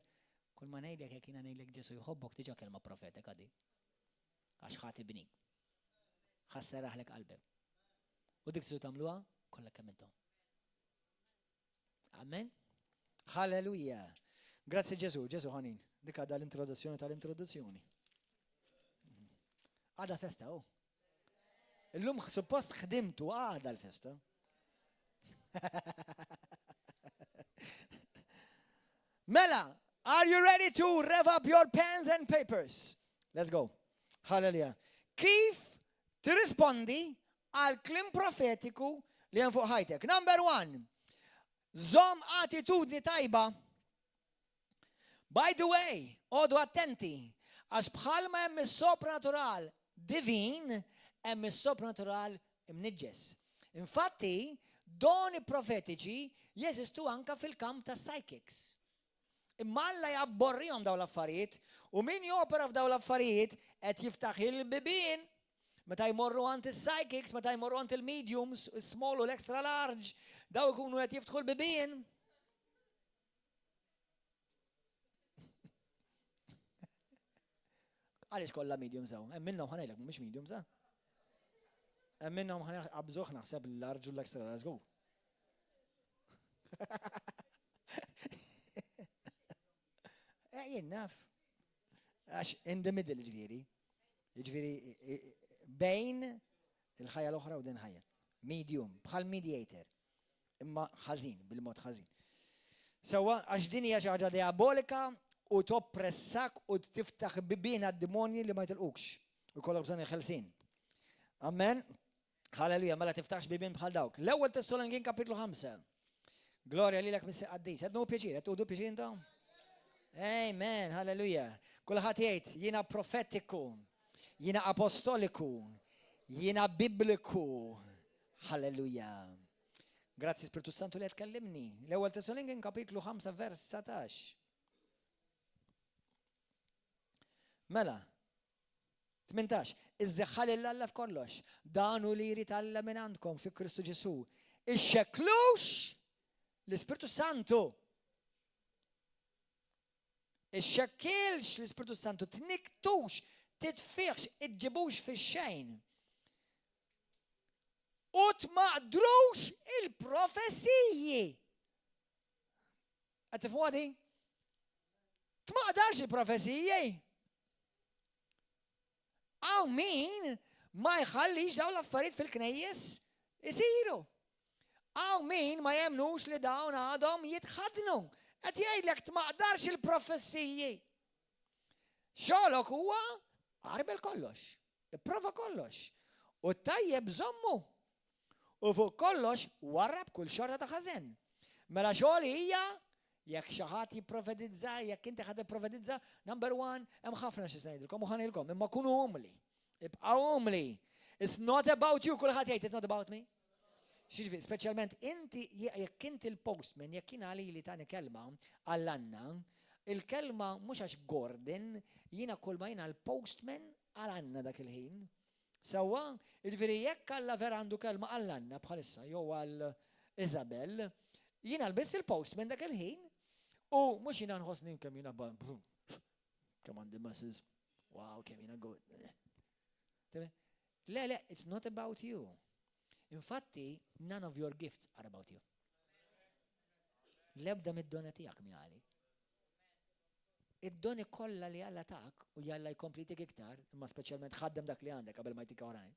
Kull ma ngħidlek jekk jiena ngħidlek Ġesu jħobbok diġà kelma profetika di. Għax ħadd ibnik. Ħasseraħlek qalbek. U dik trid tagħmluha kollha kemm intom. Amen. Halleluja. Grazzi Ġesu, Ġesu ħanin. Dik għadha l-introduzzjoni tal-introduzzjoni. Għadha festa oh. Illum suppost ħdimtu għadha l-festa. Mela, are you ready to rev up your pens and papers? Let's go. Hallelujah. Kif tirrispondi għal klim profetiku li hemm fuq ħajtek? Number one, żomm attitudni tajba. By the way, għodu attenti, għax bħalma hemm is-sopranatural divin, hemm is-sopranatural imniġġes. Infatti, doni profetiċi jeżistu anka fil-kamp ta' psychics. Imma Alla jabborrihom dawn l-affarijiet u min jopera f'dawn l-affarijiet qed jiftaħ il-bibien meta jmorru għand is-psychics, meta jmorru għand il-mediums, small u l-extra large, daw ikunu qed jiftħu l-bibien. Għaliex kollha mediums hawn? Hemm minnhom ħanejlek mhumiex mediums, ha? Hemm minnhom ħabżuh naħseb l-large u l-extra large go. Jien naf. Għax in the middle ġifieri. Ġifieri bejn il-ħajja l-oħra u din ħajja. Medium, bħal mediator. Imma ħażin, bil-mod ħażin. Sewwa għax din hija xi ħaġa diabolika u toppressak u tiftaħ bibien għad-demonji li ma jitilqux. U jkollok bżonn iħelsin. Amen. Halleluja, mela tiftaħx bibien bħal dawk. L-ewwel Tessalonikin kapitlu 5. Glorja lilek mis qaddis. Qed pjaċir, qed tuħdu pjaċir intom? Amen, halleluja. Kulħadd jgħid jiena profetiku, jiena apostoliku, Jiena bibliku. Halleluja. Grazzi Spiritu Santu li tkellimni. L-ewwel Tessalonikan kapitlu 5 vers 19. Mela. 18. Iżżeħħal il-Alla f'kollox. Dan hu li jrid Alla minn għandkom fi Kristu Ġesu. Ixxekklux l-Ispiritu Santu. Ixxekkilx l-Ispiritu Santu. Tniktux, titfiħx, iġġibux fix-xejn. U tmaqdrux il-professiji. Qed tifhmu għadi? Tmaqdarx il-professiji. Għaw min ma jħallix daw l-affarijiet fil-knejjes isiru. Għaw min ma jemnux li dawn għadhom jitħadnu. Qed jgħidlek tmaqdarx il-professiji. Xogħlok huwa qarbel kollox. Ipprova kollox. U tajjeb żommu. U fuq kollox warrab kull xorta ta' ħażen. Mela xogħol hija jekk xi ħadd jipprofetizza, jekk inti ħadd tipprofetizza, number one, hemm ħafna xi ngħidilkom u ħanilkom, imma kunu umli. Ibqgħu umli. It's not about you, kulħadd jgħid, it's not about me. Xiġifieri, speċjalment inti jekk inti l-postman, jekk jien għali li tani kelma għall-Anna, il-kelma mhux għax Gordon, jiena kull ma jiena l-postman għall-Anna dak il-ħin. Sewwa, jiġifieri jekk Alla vera għandu kelma għall-Anna bħalissa jew għal Isabel, jiena lbiss il-postman dak il-ħin u mhux jiena nħossni kemm jiena come on the masses. Wow, kemm jiena good. Le, it's not about you. Infatti, none of your gifts are about you. Lebda mid-dona tiegħek miħali. Id-doni kollha li Alla tak u Alla jkompli tik iktar, imma speċjalment ħaddem dak li għandek qabel ma jtik oħrajn.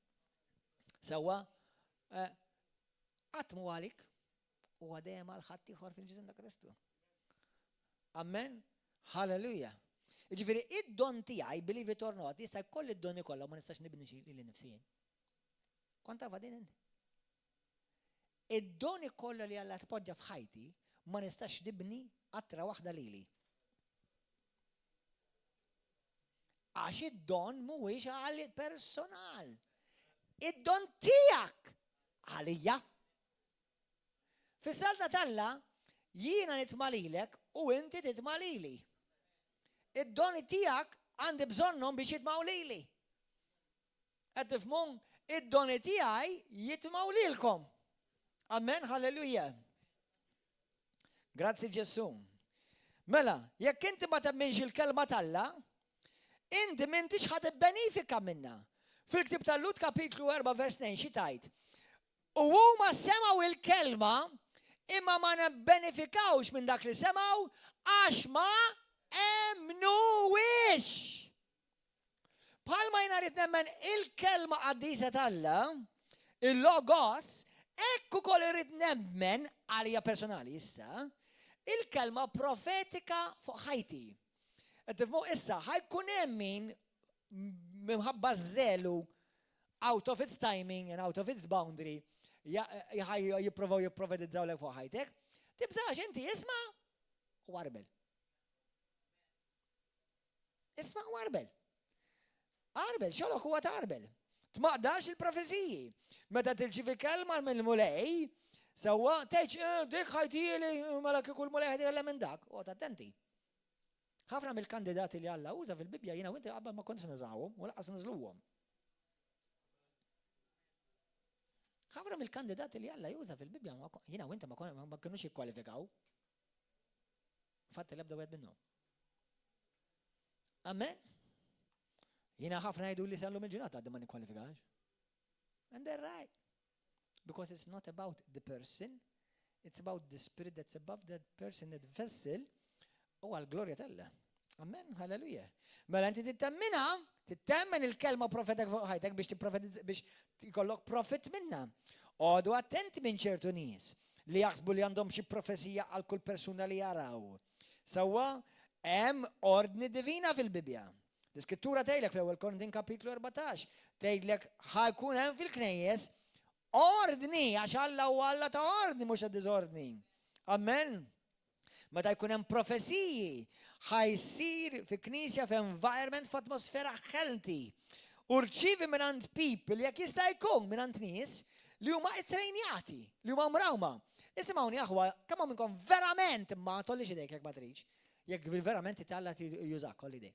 Sewwa, għatmu għalik u għadejjem għal ħadd ieħor fil-ġisem ta' Kristu. Amen? Halleluja. Jiġifieri id-don tiegħi, believe it or not, jista' jkolli id-doni kollha ma nistax nibni li nifsien. Kont taf din inti? Id-doni kollha li Alla tpoġġa f'ħajti ma nistax nibni qattra waħda lili. Għax id-don mhuwiex għal personal. Id-don tiegħek għalija. Fis-salta Alla jiena nitmalilek u inti titmalili. Id-doni tiegħek għandi bżonnhom biex jitmgħu lili. Qed tifhmu? Id-doni tiegħi jitmgħu lilkom. Amen, halleluja. Grazzi Ġesu. Mela, jekk inti ma temminx il-kelma t'Alla, inti m'intix ħadd ibbenifika minnha. Fil-Ktieb tal-Lut kapitlu 4 vers 2 xi tgħid. U huma semgħu il-kelma imma ma nibbenefikawx minn dak li semgħu għax ma emnuwix. Bħalma jina rrid nemmen il-kelma qaddisa t'Alla, il-logos, ekku kol irrid nemmen għalija personali issa, il-kelma profetika fuq ħajti. Tifmu issa, ħajkun hemm min minħabba żelu out of its timing and out of its boundary jipprovaw jipprofetizzaw lek fuq ħajtek. Tibżax inti isma' u warbel. Isma' u warbel. Arbel, xolok huwa ta' arbel. Tmaqdarx il-profeziji. Meta tirċivi kelma minn mulej, sewwa tgħid dik ħajtieli mela kieku l-mulej ħajtieli minn dak. Qgħod attenti. Ħafna mill-kandidati li Alla uża fil-Bibja jiena u inti qabel ma kontx niżgħuhom u laqas niżluhom. Ħafna mill-kandidati li Alla juża fil-Bibja jiena u inti ma kinux jikkwalifikaw. Infatti l-ebda wieħed minnhom. Amen? Jiena ħafna jgħidu li sallu mill-ġurnata għadda ma nikkwalifikax. And they're right. Because it's not about the person, it's about the spirit that's above that person, that vessel, u għal-glorja tella. Amen, halleluja. Mela inti tittemmen il-kelma profetek fuq ħajtek biex tikollok profit minna. Għodu attenti minn ċertu nies li jaħsbu li għandhom xi profesija għal kull persuna li jaraw. Sewwa hemm ordni divina fil-Bibja. L-Iskrittura tgħidlek fl-ewwel Korintin kapitlu 14, tgħidlek ħajkun hemm fil-knejjes ordni għax Alla huwa Alla ta' ordni mhux ta' diżordni. Amen. Meta jkun hemm profesiji ħajsir fi knisja f'environment f'atmosfera healthy. U rċivi minant people, jek jista' jkun minant nies li huma trejnjati, li huma mrawma. Isimgħuni aħwa, kemm minnkom verament ma tollix idejk jekk ma tridx. Jekk verament titalla jużak kolli idej.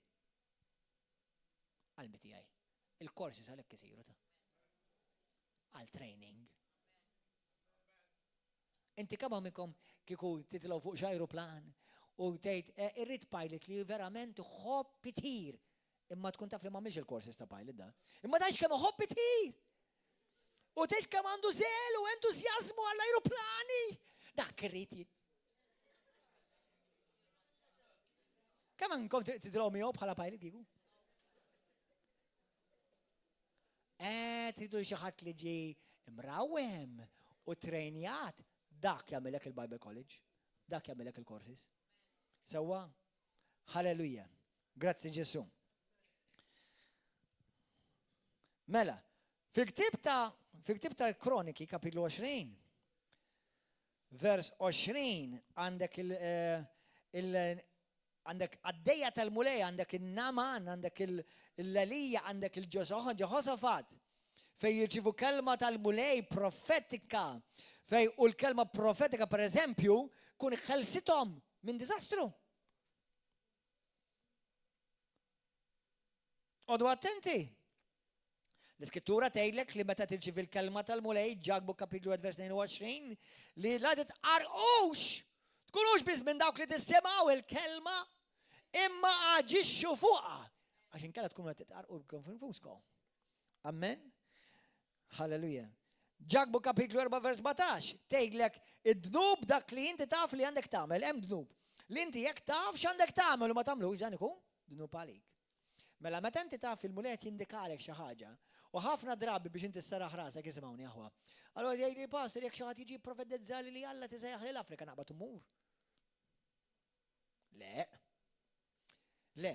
Qalbi tiegħi. Il-korsi salek isiru ta' għal training. Inti kemm minnkom kieku titilgħu fuq x'ajruplan u tgħid irrid pilot li verament ħobb itir. Imma tkun taf li m'għamilx il-korsis ta' pilot da. Imma tgħidx kemm ħobb itir. U tgħidx kemm għandu żel u entużjażmu għall-ajruplani. Dak irrid kemm minnkom titilgħu miegħu bħala pilot kieku? Tridu xi ħadd li ġie imrawhem u trejnjat, dak jagħmilek il-Bible College, dak jagħmilek il-courses. Sewwa? Halleluja. Grazzi Ġesu. Mela, fil-ktieb ta' Kroniki kapitlu 20, vers 20 għandek għandek għaddejja tal-mulej, għandek il-Naman, għandek il-Lalija, għandek il-Ġehosafat, fej jirċivu kelma tal-mulej profetika, fej u l-kelma profetika, per eżempju, kun xelsitom minn dizastru. Odu attenti. L-iskrittura tgħidlek li meta tirċivi l-kelma tal-mulej, ġagbu kapitlu 1 vers 22, li la titqarqux, tkunux biss minn dawk li tissemgħu il-kelma, imma aġixxu fuqha. Għax inkella tkunu qed titqarqu b'konfuskom. Amen. Halleluja. Ġagbu kapitlu 4 vers 17, tgħidlek id-dnub dak li inti taf li għandek tagħmel, hemm dnub. Li inti jekk taf x'għandek tagħmel u ma tagħmlux dan ikun dnub għalik. Mela meta inti taf il-mulej jindikalek xi ħaġa, u ħafna drabi biex inti ssaraħ rasek isimgħuni aħwa. Allora jgħidli pastor jekk xi ħadd jiġi profetizzali li Alla tisejjaħ lil Afrika naqbad imur. Le.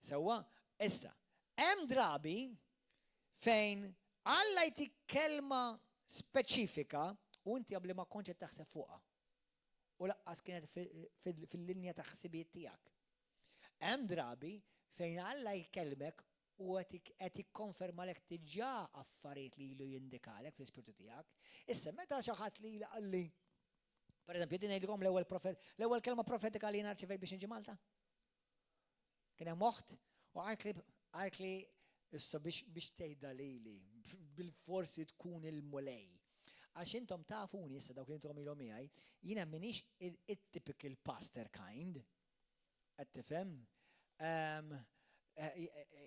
Sewwa, issa, hemm drabi fejn Alla jtik kelma speċifika u inti qabli ma kontx taħseb fuqha. U laqqas kienet fil-linja ta' ħsibiet tiegħek. Hemm drabi fejn Alla jkellmek u qed ikkonfermalek diġà affarijiet li ilu jindikalek fl-ispirtu tiegħek. Issa meta xi ħadd li qalli, pereżempju din ngħidilkom l-ewwel kelma profetika li narċivej biex inġi Malta. Kien hemm moħħ u għarkli issa biex tgħidha lili bil-forsi tkun il-mulej. Għax intom tafuni issa dawk li intom ilhom miegħi, jiena m'iniex it-typical pastor kind. Qed tifhem?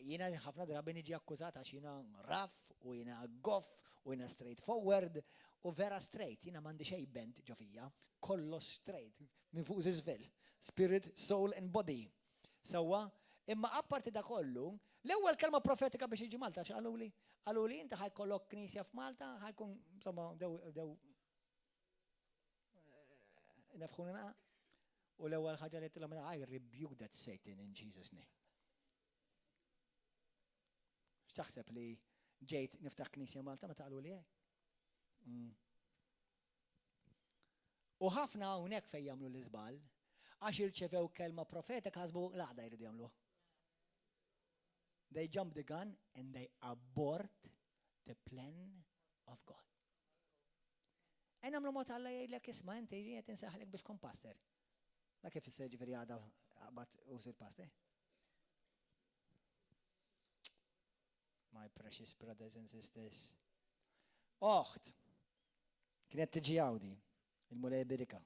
Jiena ħafna drabi niġi akkużata għax jiena raff u jiena goff u jiena straightforward u vera straight. Jiena m'għandi xejn bent ġo fija, kollox straight minn fuq żiżvel, spirit, soul and body. Sewwa, imma apparti da kollu, l-ewwel kelma profetika biex jiġi Malta x'qalu li? Qalu li inti ħajkollok knisja f'Malta, ħajkun insomma dew nefħunina. U l-ewwel ħaġa li tilha I rebuke that Satan in Jesus name. X'taħseb li ġejt niftaħ knisja Malta meta qalu li U ħafna hawnhekk fejn jagħmlu l-iżbal għax irċevew kelma profetika ħasbu l-għaqda jridu jagħmluh. They jump the gun and they abort the plan of God. Nagħmlu mod Alla jgħidlek isma' inti qed insaħħlek biex tkun pastor. Da kif isser ġifieri għadha qabad u sir pastor? My precious brothers and sisters. Oħt, kienet tiġi għawdi, il-mulej birika.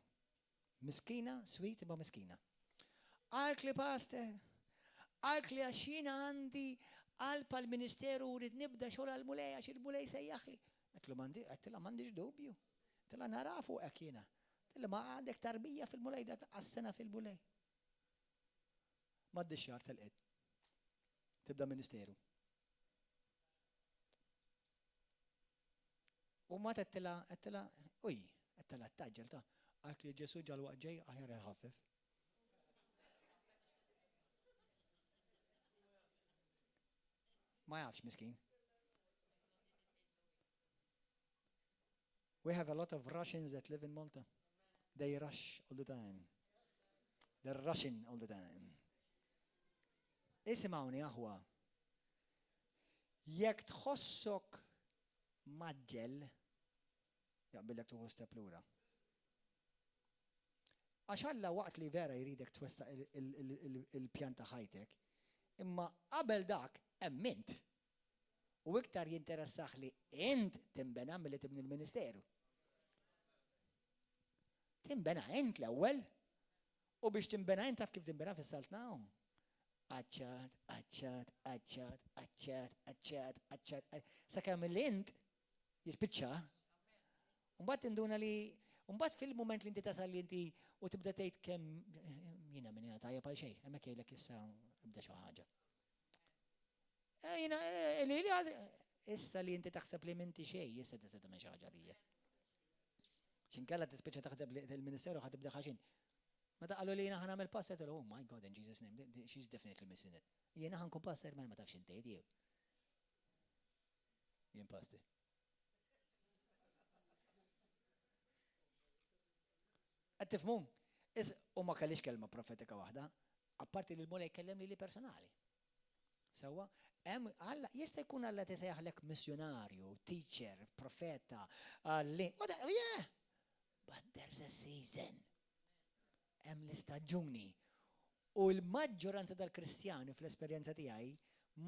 Miskina, sweet, imma miskina. Għalk li pastor, għalk li għaxina għandi għalpa l-ministeru u rrid nibda xogħol għal-mulej għax il-mulej sejjaħli. Għattila m'għandix dubju. Għattila narafu għakina. Għattila ma għandek tarbija fil-mulej, dak għas-sena fil-mulej. Maddi xar tal-qed. Tibda ministeru. U ma għattila, għattila t-taġġel ta' għark li Ġesu ġal waqġej għajar ħafif. Ma jafx miskin. We have a lot of Russians that live in Malta. They rush all the time. They're rushing all the time. Isimawni aħwa. Jekk tħossok maġġel, jaqbillek tuħu step lura. Għax Alla waqt li vera jridek twesta il-pjan ta' ħajtek, imma qabel dak emmint. U iktar jinteressax li int timbena milli tibni l-ministeru. Timbena int l-ewwel, u biex timbena int taf kif timbena fis-salt naw. Aċċat. Sakemm l-int jispiċċa. Mbagħad tinduna li mbagħad fil-mument li inti tasal li inti u tibda tgħid kemm jiena min hija tajjeb għal xejn, hemmhekk jgħidlek issa ibda xi ħaġa. Issa li inti taħseb li minti xejn, issa tista' tagħmel xi ħaġa lija. X'inkella tispiċċa taħseb li il-Ministeru ħad tibda ħaxin. Meta qalu li jiena ħanagħmel pastor, oh my God, in Jesus' name, she's definitely missing it. Jiena ħankun pastor ma tafx intejt jew. Jien pastor. Qed tifhmu? U ma kellix kelma profetika waħda, apparti li l-Mulej kellem li personali. Sewwa, hemm Alla jista' jkun Alla tisejjaħlek missjonarju, teacher, profeta, yeah. But there's a season. Hemm l-istaġuni. U l-maġġoranza tal-Kristjani fl-esperjenza tiegħi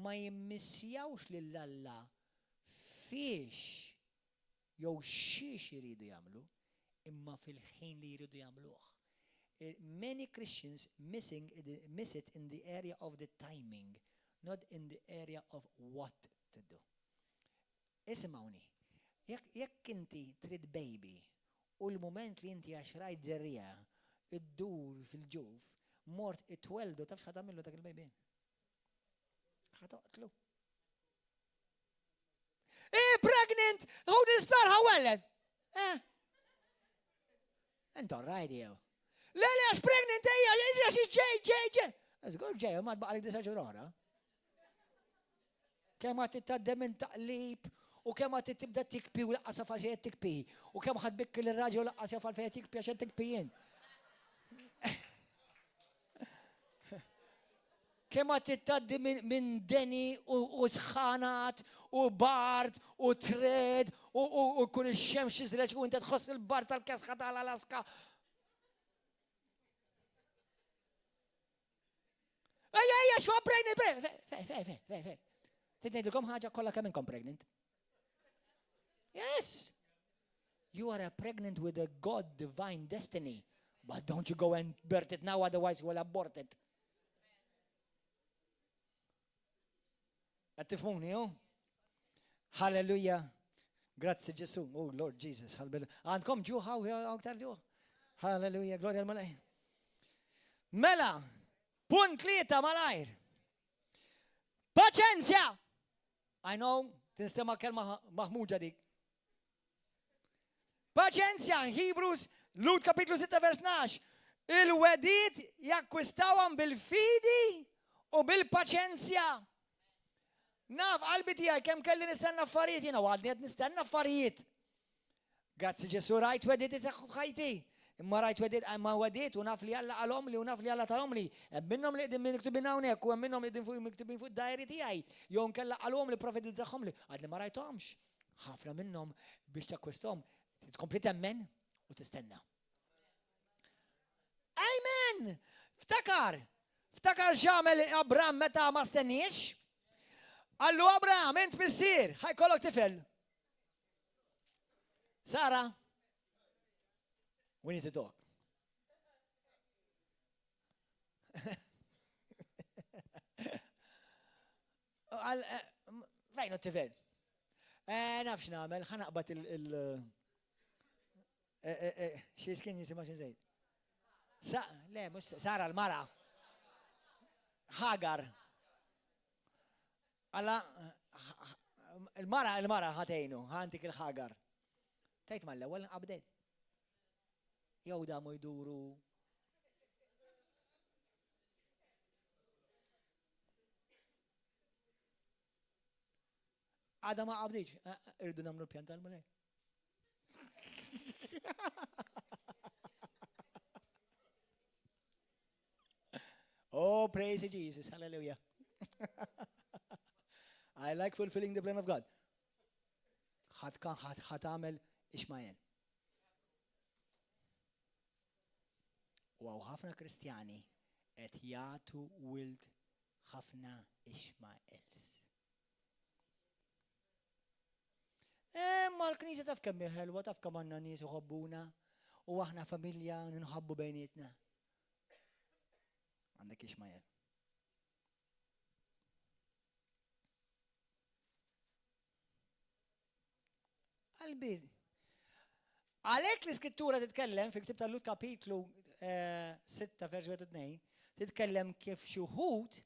ma jimmissjawx lil Alla fiex jew xiex iridu jagħmlu, imma fil-ħin li jridu jagħmluh. Many Christians miss it in the area of the timing, not in the area of what to do. Isimgħuni, jekk inti trid baby u l-mument li inti għax rajt ġerrija iddur fil-ġuf, mort itweldu, tafx ħad tagħmillu dak il-baby? Ħad toqtlu. Pregnant! Who nispar ħaweled? Ent all right jew. Lele għax pregnant ejja, ġej. Żgur ġej, ma tbaqalek 9 ġur oħra. Kemm għad titgħaddem minn taqlib u kemm għad tibda tikpi u laqqas jafal xejn tikpi u kemm ħadd bikkil ir-raġel u laqqas jafal fejn tikpi għax tikpi jien. Kemm għad titgħaddi minn deni u sħanat u bart u tred u kun ix-xemx iżreġ u inti tħoss il-bart tal-kesħa tal-Alaska. Ejja, xwa pregnant, fej. Tidnejdilkom ħaġa kollha kemm inkom pregnant. Yes. You are pregnant with a God divine destiny. But don't you go and birth it now, otherwise you will abort it. Attifuni, Hallelujah. Grazie Gesù. Oh Lord Jesus. Għandkom ġuħa u għaktar ġuħa. Hallelujah. Gloria al-Malaj. Mela, punt lieta malajr. Paċenzja. I know, tinstema kelma maħmuġa dik. Paċenzja, Hebrews, Lut kapitlu 6 vers 12. Il-wedid jakkwistawhom bil-fidi u bil-paċenzja. Naf, qalbi tiegħi kemm kelli nistenna affarijiet jiena għadni qed nistenna affarijiet. Grazzi Ġesu rajt wedid iseħħu f'ħajti. Imma rajt wedid u naf li Alla qalhom li u naf li Alla tahom li. Minnhom li qegħdin miktubin hawnhekk u minnhom li qegħdin miktubin fuq id-dajri tiegħi. Jew nkella qalhom li profetizzaħħom li għadni ma rajthomx. Ħafna minnhom biex takkwistahom tkompli temmen u tistenna. Amen! Ftakar x'għamel Abraham meta ma stenniex? Allu Abraham, ent missier, ħajkollok tifel. Sara, we need to talk. Fejn t-tifel? Nafx namel, ħanaqbat xiskin jisima xinżejt. Le, mus Sara l-mara. Hagar. Alla, il-mara ħatejnu, ħantik il-ħagar. Tajt ma l-ewel qabdet. Jew damu jduru. Għada ma qabdiċ, irridu namlu l-pjan tal-mulej. Oh, praise Jesus, hallelujah. I like fulfilling the plan of God. ħatamel Ishmael. U ħafna Kristjani qed jagħtu wild ħafna Ishmaels. Ma l-Knisja taf kemm ħelwa, taf kemm għandna nies uħobbuna u aħna familja ninħabbu bejnietna. Għandek Ishmael. Qalbi. Għalhekk l-Iskrittura titkellem fil-Ktieb tal-Lut kapitlu 6 vers 2 titkellem kif xi wħud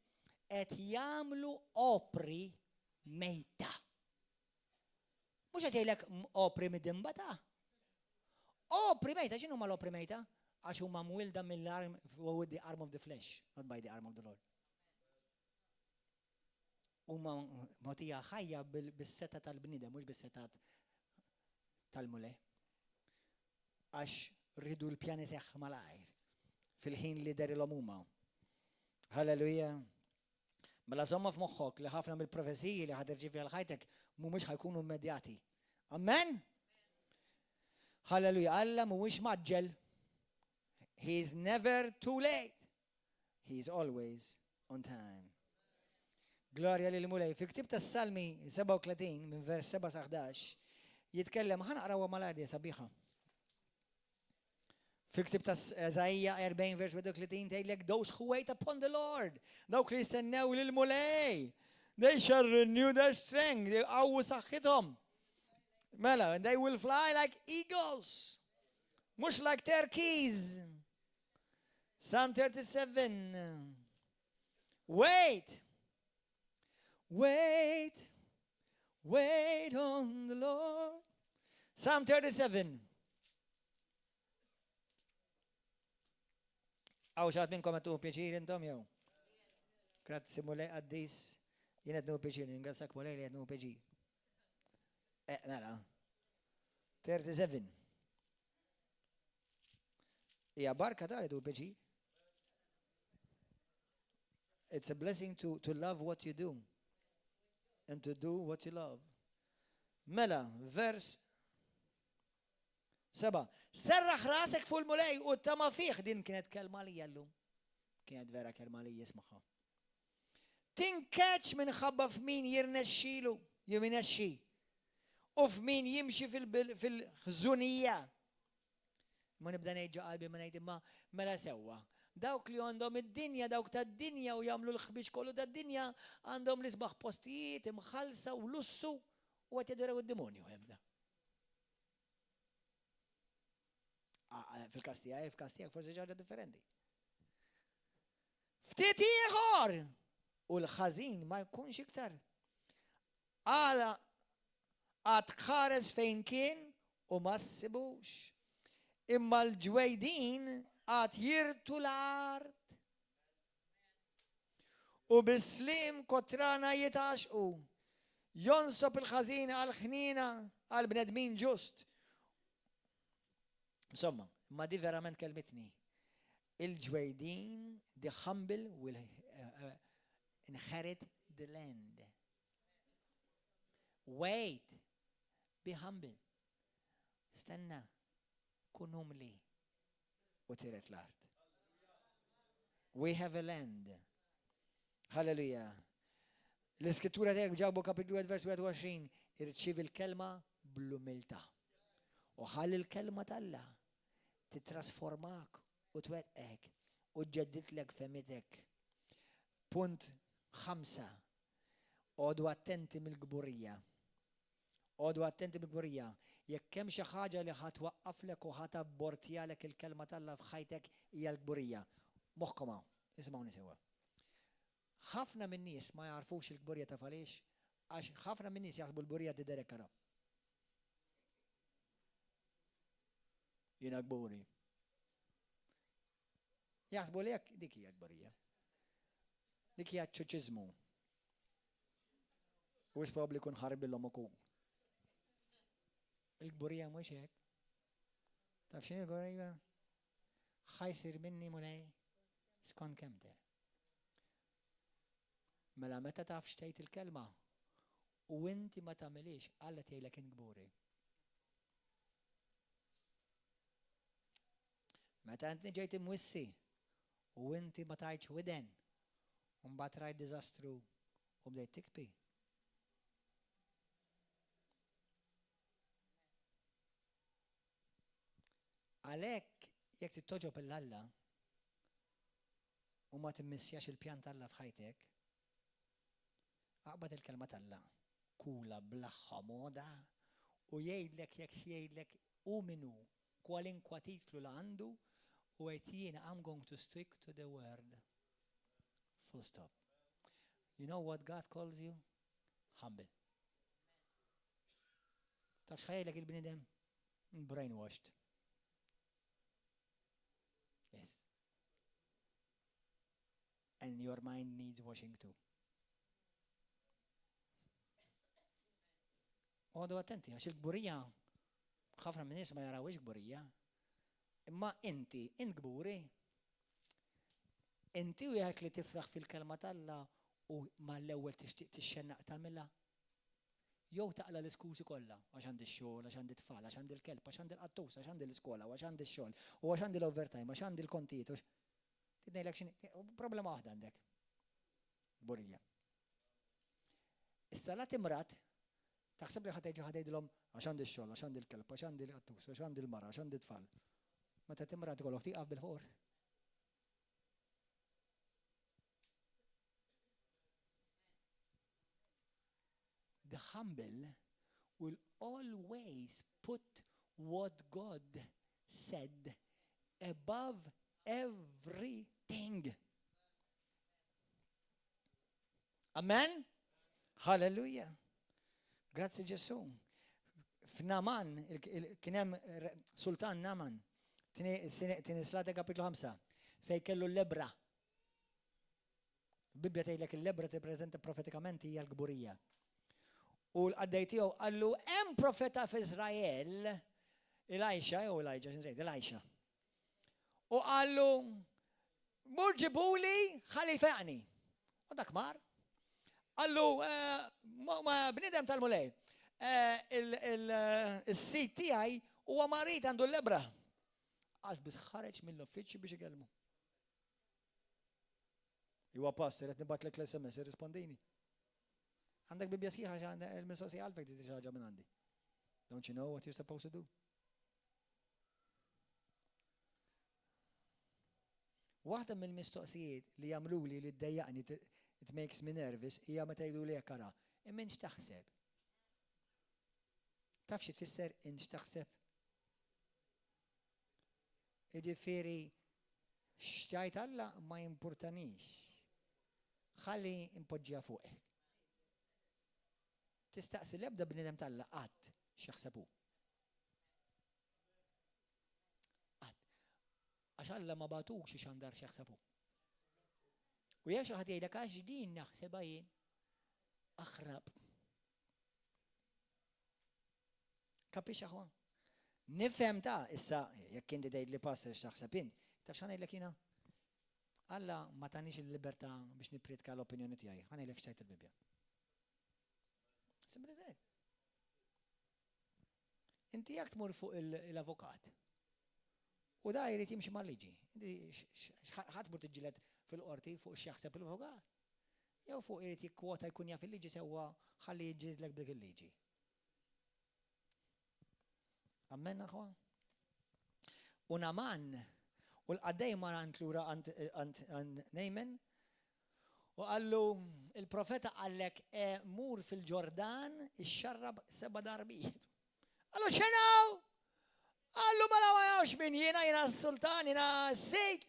qed jagħmlu opri mejta. Mhux qed jgħidlek opri mid-dimbata. Opri mejta, x'inhu huma l-opri mejta? Għax huma mwilda mill-arm with the arm of the flesh, not by the arm of the Lord. Huma mogħtija ħajja bis-seta tal-bniedem, mhux bis-seta tal-mulej. Għax rridu l-pjani seħħ mal-għajr fil-ħin li derilhom huma. Halleluja. Mela żomma f'moħħok li ħafna mill-profeziji li ħadirġifi għal ħajtek mhumiex ħajkunu immedjati. Amen? Halleluja. Alla mhuwiex maġġel. He is never too late. He is always on time. Glorja lil mulej. Fil-Ktieb tas-Salmi 37 minn vers 7 sa 11 jitkellem ħanaqrawha mal-għadja sabiħa. Fil-Ktieb tas-Eżajja 40 vers 31 tgħidlek those who wait upon the Lord. Dawk li jistennew lil mulej. They shall renew their strength. Jqawwu saħħithom. Mela, and they will fly like eagles. Mhux like turkeys. Psalm 37. Wait. Wait. Wait on the Lord. Psalm 37. Għaw xaħat minnkom għattu pieċir intom jew? Grazzi mulej għaddis. Jien għatnu pieċir, ingrazak mulej li għatnu pieċir. Mela. 37. Ija barka ta' għatnu pieċir. It's a blessing to love what you do. And to do what you love. Mela, vers 7. Serraħ rasek fuq il-mulej u tama fih din kienet kelma li llum. Kienet vera kelma li jismaħħa. Tinkeċ minħabba f'min jirnexxilu, jiminexxi. U f'min jimxi fil-ħżunija. Ma nibda ngħid ġo qalbi ma ngħid imma mela sewwa. Dawk li għandhom id-dinja, dawk tad-dinja u jagħmlu l-ħbiġ kollu tad-dinja għandhom l-isbaħ postijiet imħallsa u lussu u qed jidhru d-demonju hemm. Fil-kastijaj, forse ġarġa differenti. Ftit ieħor u l-ħażin ma jkunx iktar. Għala għad ħares fejn kien u ma ssibux. Imma l-ġwejdin għad jirtu l-art. U bislim kotrana jitaxqu. Jonsob il-ħażin għal-ħnina għal-bnedmin ġust. Insomma, ma di verament kelmitni. Il-ġwejdin, the humble will inherit the land. Wait, be humble. Stenna, kun umli u tiret l-art. We have a land. Hallelujah. L-Iskrittura tgħid ġabu kapitlu 1 vers 21 irċiv il-kelma bl-umiltà. U ħalli l-kelma tal-la titrasformak u twettqek u ġedditlek femitek. Punt 5. Għodu attenti mill-gburija. Għodu attenti mill-gburija. Jekk hemm xi ħaġa li ħatwaqqaflek u ħatabbortjalek il-kelma tal-la f'ħajtek hija l-gburija. Moħħkom hawn, ismgħuni sewwa. Ħafna min-nies ma jarfux il-gburija ta' għaliex għax ħafna min-nies jaħsbu l-gburija tiderek kara. Jiena gburi. Jaħsbu li dik hija gburija. Dik hija ċuċiżmu. U probabbli kun ħarbilhom ukoll. Il-gburija mhux hekk. Taf x'inhi l-gburija? Ħajsir minni mulej skont kemm der. Mela meta taf xtejt il-kelma u inti ma tagħmilix, Alla tgħidlek ingburi. Meta inti ġejt imwissi u inti ma tajtx widen, u mbagħad rajt diżastru u bdejt tikbi. Għalhekk jekk tittoġob il-Alla u ma timmissjax il-pjan tal-Alla f'ħajtek, aqbad il-kelma tal-Alla kula blaħħa moda u jgħidlek jekk jgħidlek u minnu kwalinkwa titlu la għandu u għajt jiena I'm going to stick to the word. Full stop. You know what God calls you? Humble. Taf xħajlek il-bnidem? Brainwashed. Yes. And your mind needs washing too. Għadu attenti, għax il-gburija, ħafna minn nies ma jarawx gburija, imma inti, gburi, inti u jgħak li tifraħ fil-kelma talla u ma l-ewwel tixtieq tixxennaq tagħmilha. Jew taqla l-iskużi kollha, għax għandi x-xogħol, għax għandi tfal, għax għandi l-kelb, għax għandi l-qattus, għax għandi l-iskola, għax għandi x-xogħol, u għax għandi l-overtime, għax għandi l-kontijiet. Tidnejlek x'inhi problema waħda għandek. Burija. Issa la timrat taħseb li ħadejdilhom għax għandi x-xogħol, għax għandi l-kelb, għax għandi l-qattus, għax għandi l-mara, għax għandi tfal. Meta timrat ikollok tieqaf bil-fort. The humble will always put what God said above everything. Amen? Hallelujah. Grazie Gesù. F'Naman, kien hemm Sultan Naman, tieni Slata kapitlu 5, fejn kellu l-lebra. Bibja tgħidlek il-lebra tippreżenta profetikament hija l-gburija. U l-qaddej tiegħu qallu hemm profeta f'Iżrael, Elisha, Elisha. U qallu mur ġibuli ħalli feqni. U dak mar. Qallu ma bniedem tal-mulej. Il-sit tiegħi huwa marit għandu l-lebra. Qasbis ħareġ mill-uffiċċju biex ikellmu. Huwa pastor qed nibatlek l-SMS irrispondini. Għandek Bibja sħiħa il-mistoqsija għalfek titi ħaġa minn għandi. Don't you know what you're supposed to do? Waħda mill-mistoqsijiet li jagħmlu li ddejjaqni it makes me nervous hija meta jgħidu li jekk ara. Imma inx taħseb. Taf xi tfisser inx taħseb? Jiġifieri x'tajt Alla ma jimpurtanix. Ħalli impoġġiha fuqek. Tistaqsi l-ebda bniedem tal-Alla qatt x'jaħsebu. Qatt. Għax Alla ma bagħtux x'għandar x'jaħsebu. U jekk xi ħadd jgħidlek għax din naħsebha jien aħrab. Kapix aħwan? Nifhem ta' issa jekk inti tgħid li pastor x'taħseb int, taf x'għanejlek jiena? Alla ma tanix il-libertà biex nippritka l-opinjoni tiegħi. Ħanejlek x'tgħid il-Bibja. Simple as that. Inti jak tmur fuq l-avukat. U da jrid jimxi mal-liġi. Ħadd tmur tiġġieled fil-qorti fuq x'jaħseb l-avukat. Jew fuq irid jikkwota jkun jaf il-liġi sewwa ħalli jiġġielek dik il-liġi. Amen aħwa? U Naman u l-qaddej mar għand lura għand Naaman u għallu il-profeta għallek mur fil-Ġordan ix-xarrab 7 darbiet. Għallu xenaw? Għallu ma lawajawx minn jiena s-sultan, jiena s-sejt.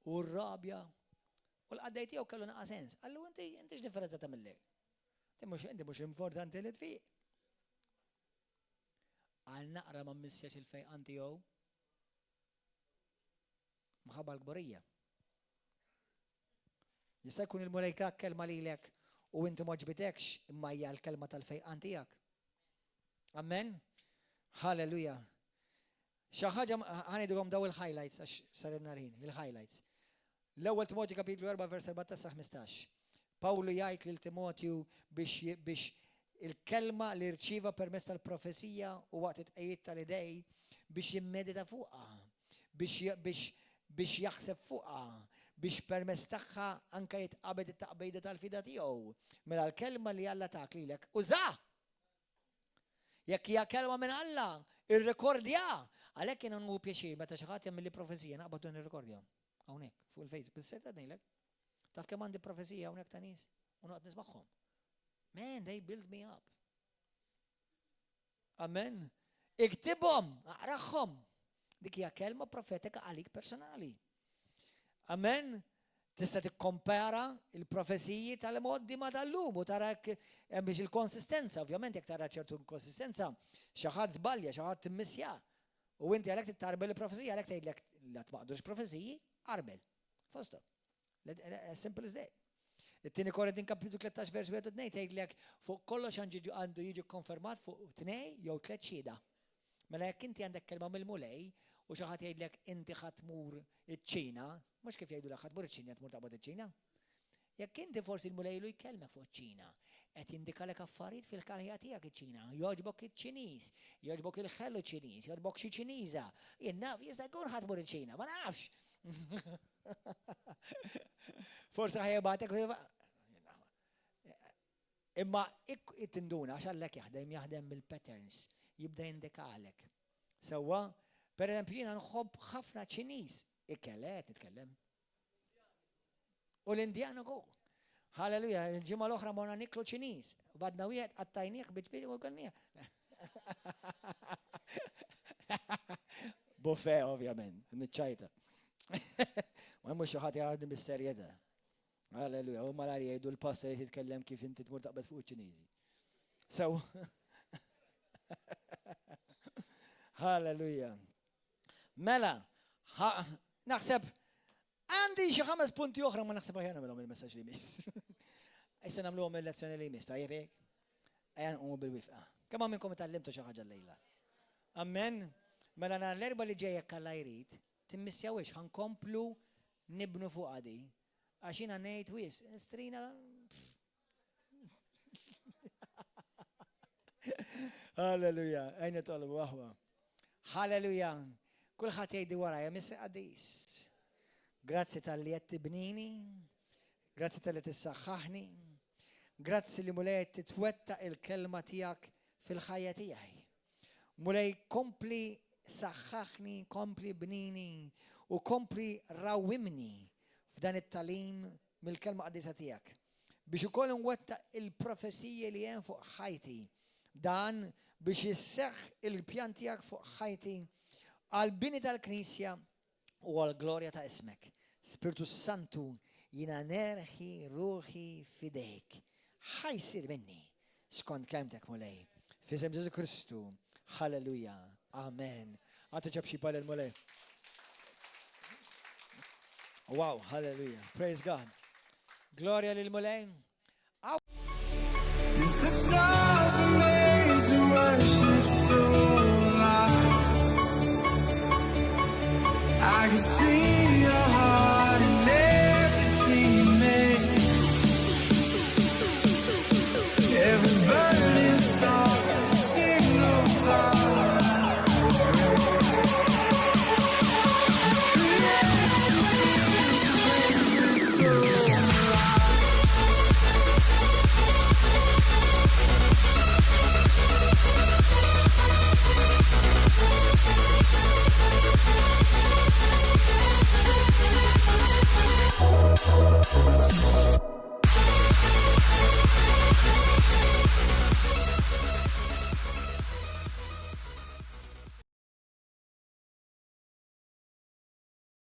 U r-rabja. U l-qaddej tiegħu kellu naqa' sens. Għallu inti x'differenza tagħmellek? Inti mhux importanti li tfiq. Għal naqra ma mmissjax il-fejqan tiegħu. Mħabba l-gburija. Jista' jkun il-mulejka kelma lilek u inti ma ġbitekx imma hija l-kelma tal-fejqan tiegħek. Amen? Halleluja. Xi ħaġa ħanidulhom daw il-highlights għax sarilna ħin, il-highlights. L-ewwel Timotju kapitlu 4 vers 14-15. Pawlu jgħid lil Timotju biex il-kelma li rċieva permezz tal-profezija u waqt it-tqejjed tal-idej biex jimmedita fuqha, biex jaħseb fuqha, biex permezz tagħha anke jitqabed it-taqbejda tal-fida tiegħu. Mela l-kelma li Alla tak lilek uża. Jekk hija kelma minn Alla, irrekordja. Għalhekk jien nħu pjaċir meta xi ħadd jagħmel li profezija naqbad nirrekordja. Hawnhekk fuq il-Facebook, bil-setta ngħidlek. Taf kemm għandi profezija hawnhekk ta' nies u noqgħod nismagħhom. Man, they build me up. Amen. Iktibhom, aqrahom. Dik hija kelma profetika għalik personali. Amen. Tista' tikkompara il-profeziji tal-modi ma tal-lum u tara hemm biex il-konsistenza, ovvjament jekk tara ċertu konsistenza, xi ħadd żbalja, xi ħadd timmissja. U inti għalhekk tittarbel il-profezija, għalhekk tgħidlek la tmaqdux profeziji, arbel. Fosto. As simple as that. It-tieni Korintin kapitlu 13 vers 2 tgħidlek fuq kollox għandu jiġi konfermat fuq 2 jew 3 xhieda. Mela jekk inti għandek kelma mill-mulej u xi ħadd jgħidlek inti ħadd tmur iċ-Ċina, mhux kif jgħidulek ħadd tmur iċ-Ċina tmur taqbad iċ-Ċina. Jekk inti forsi l-mulejlu jkellmek fuq iċ-Ċina, qed jindikalek affarijiet fil-kalja tiegħek iċ-Ċina, jogħġbok iċ-Ċiniż, jogħġbok il-ħellu Ċiniż, jogħġbok xi Ċiniża. Jien naf jista' jkun ħadd tmur iċ-Ċina, ma nafx. Forsi ħajbatek imma it-tinduna għaxallek jaħdem bil-patterns, jibda jindikalek. Sewwa, per eżempju jiena nħobb ħafna Ċiniż, ikkellet nitkellem. U l-Indjan ukoll. Halleluja, il-ġimgħa l-oħra morna niklu Ċiniż, u badna wieħed qattajnieh biċ-biċ u kellnieh. Buffet ovvjament, niċċajta. Ma mhux xi ħadd jgħaddi bis-serjetà. Halleluja, u malari jgħidu l-pastor jitkellem kif inti tmur taqbad fuq iċ-Ċiniżi. So, halleluja. Mela, naħseb għandi xi 5 punti oħra ma naħseb aħjar nagħmilhom il-messaġġ li jmiss. Issa nagħmluhom il-lezzjoni li jmiss, tajjeb hekk? Ejja nqumu bil-wifqa. Kemm minnkom itallimtu xi ħaġa llejla? Amen. Mela nhar l-erba' li ġej jekk Alla jrid, timmissjawx ħankomplu nibnu fuq għadi. Għax jiena ngħid wis, strina. Halleluja, għajna tolbu waħwa. Halleluja, kulħadd jgħidi warajja Mr. Qadis. Grazzi tal-li qed tibnini, grazzi tal-li tissaħħaħni, grazzi li mulej titwettaq il-kelma tiegħek fil-ħajja tiegħi. Mulej kompli saħħaħni, kompli bnini u kompli rawimni f'dan it-talim mill-kelma qaddisa tiegħek. Biex ukoll nwettaq il-profesija li hemm fuq ħajti. Dan biex jisseħħ il-pjan tiegħek fuq ħajti għall-bini tal-Knisja u għall-glorja ta' ismek. Spiritu Santu jiena nerħi ruħi fidejk. Ħajsir minni skont kelmtek mulej. Fisem Ġesu Kristu. Halleluja. Amen. Għatu ġab xi pal il-mulej. Wow, hallelujah. Praise God. Gloria lil mulej. If the stars were made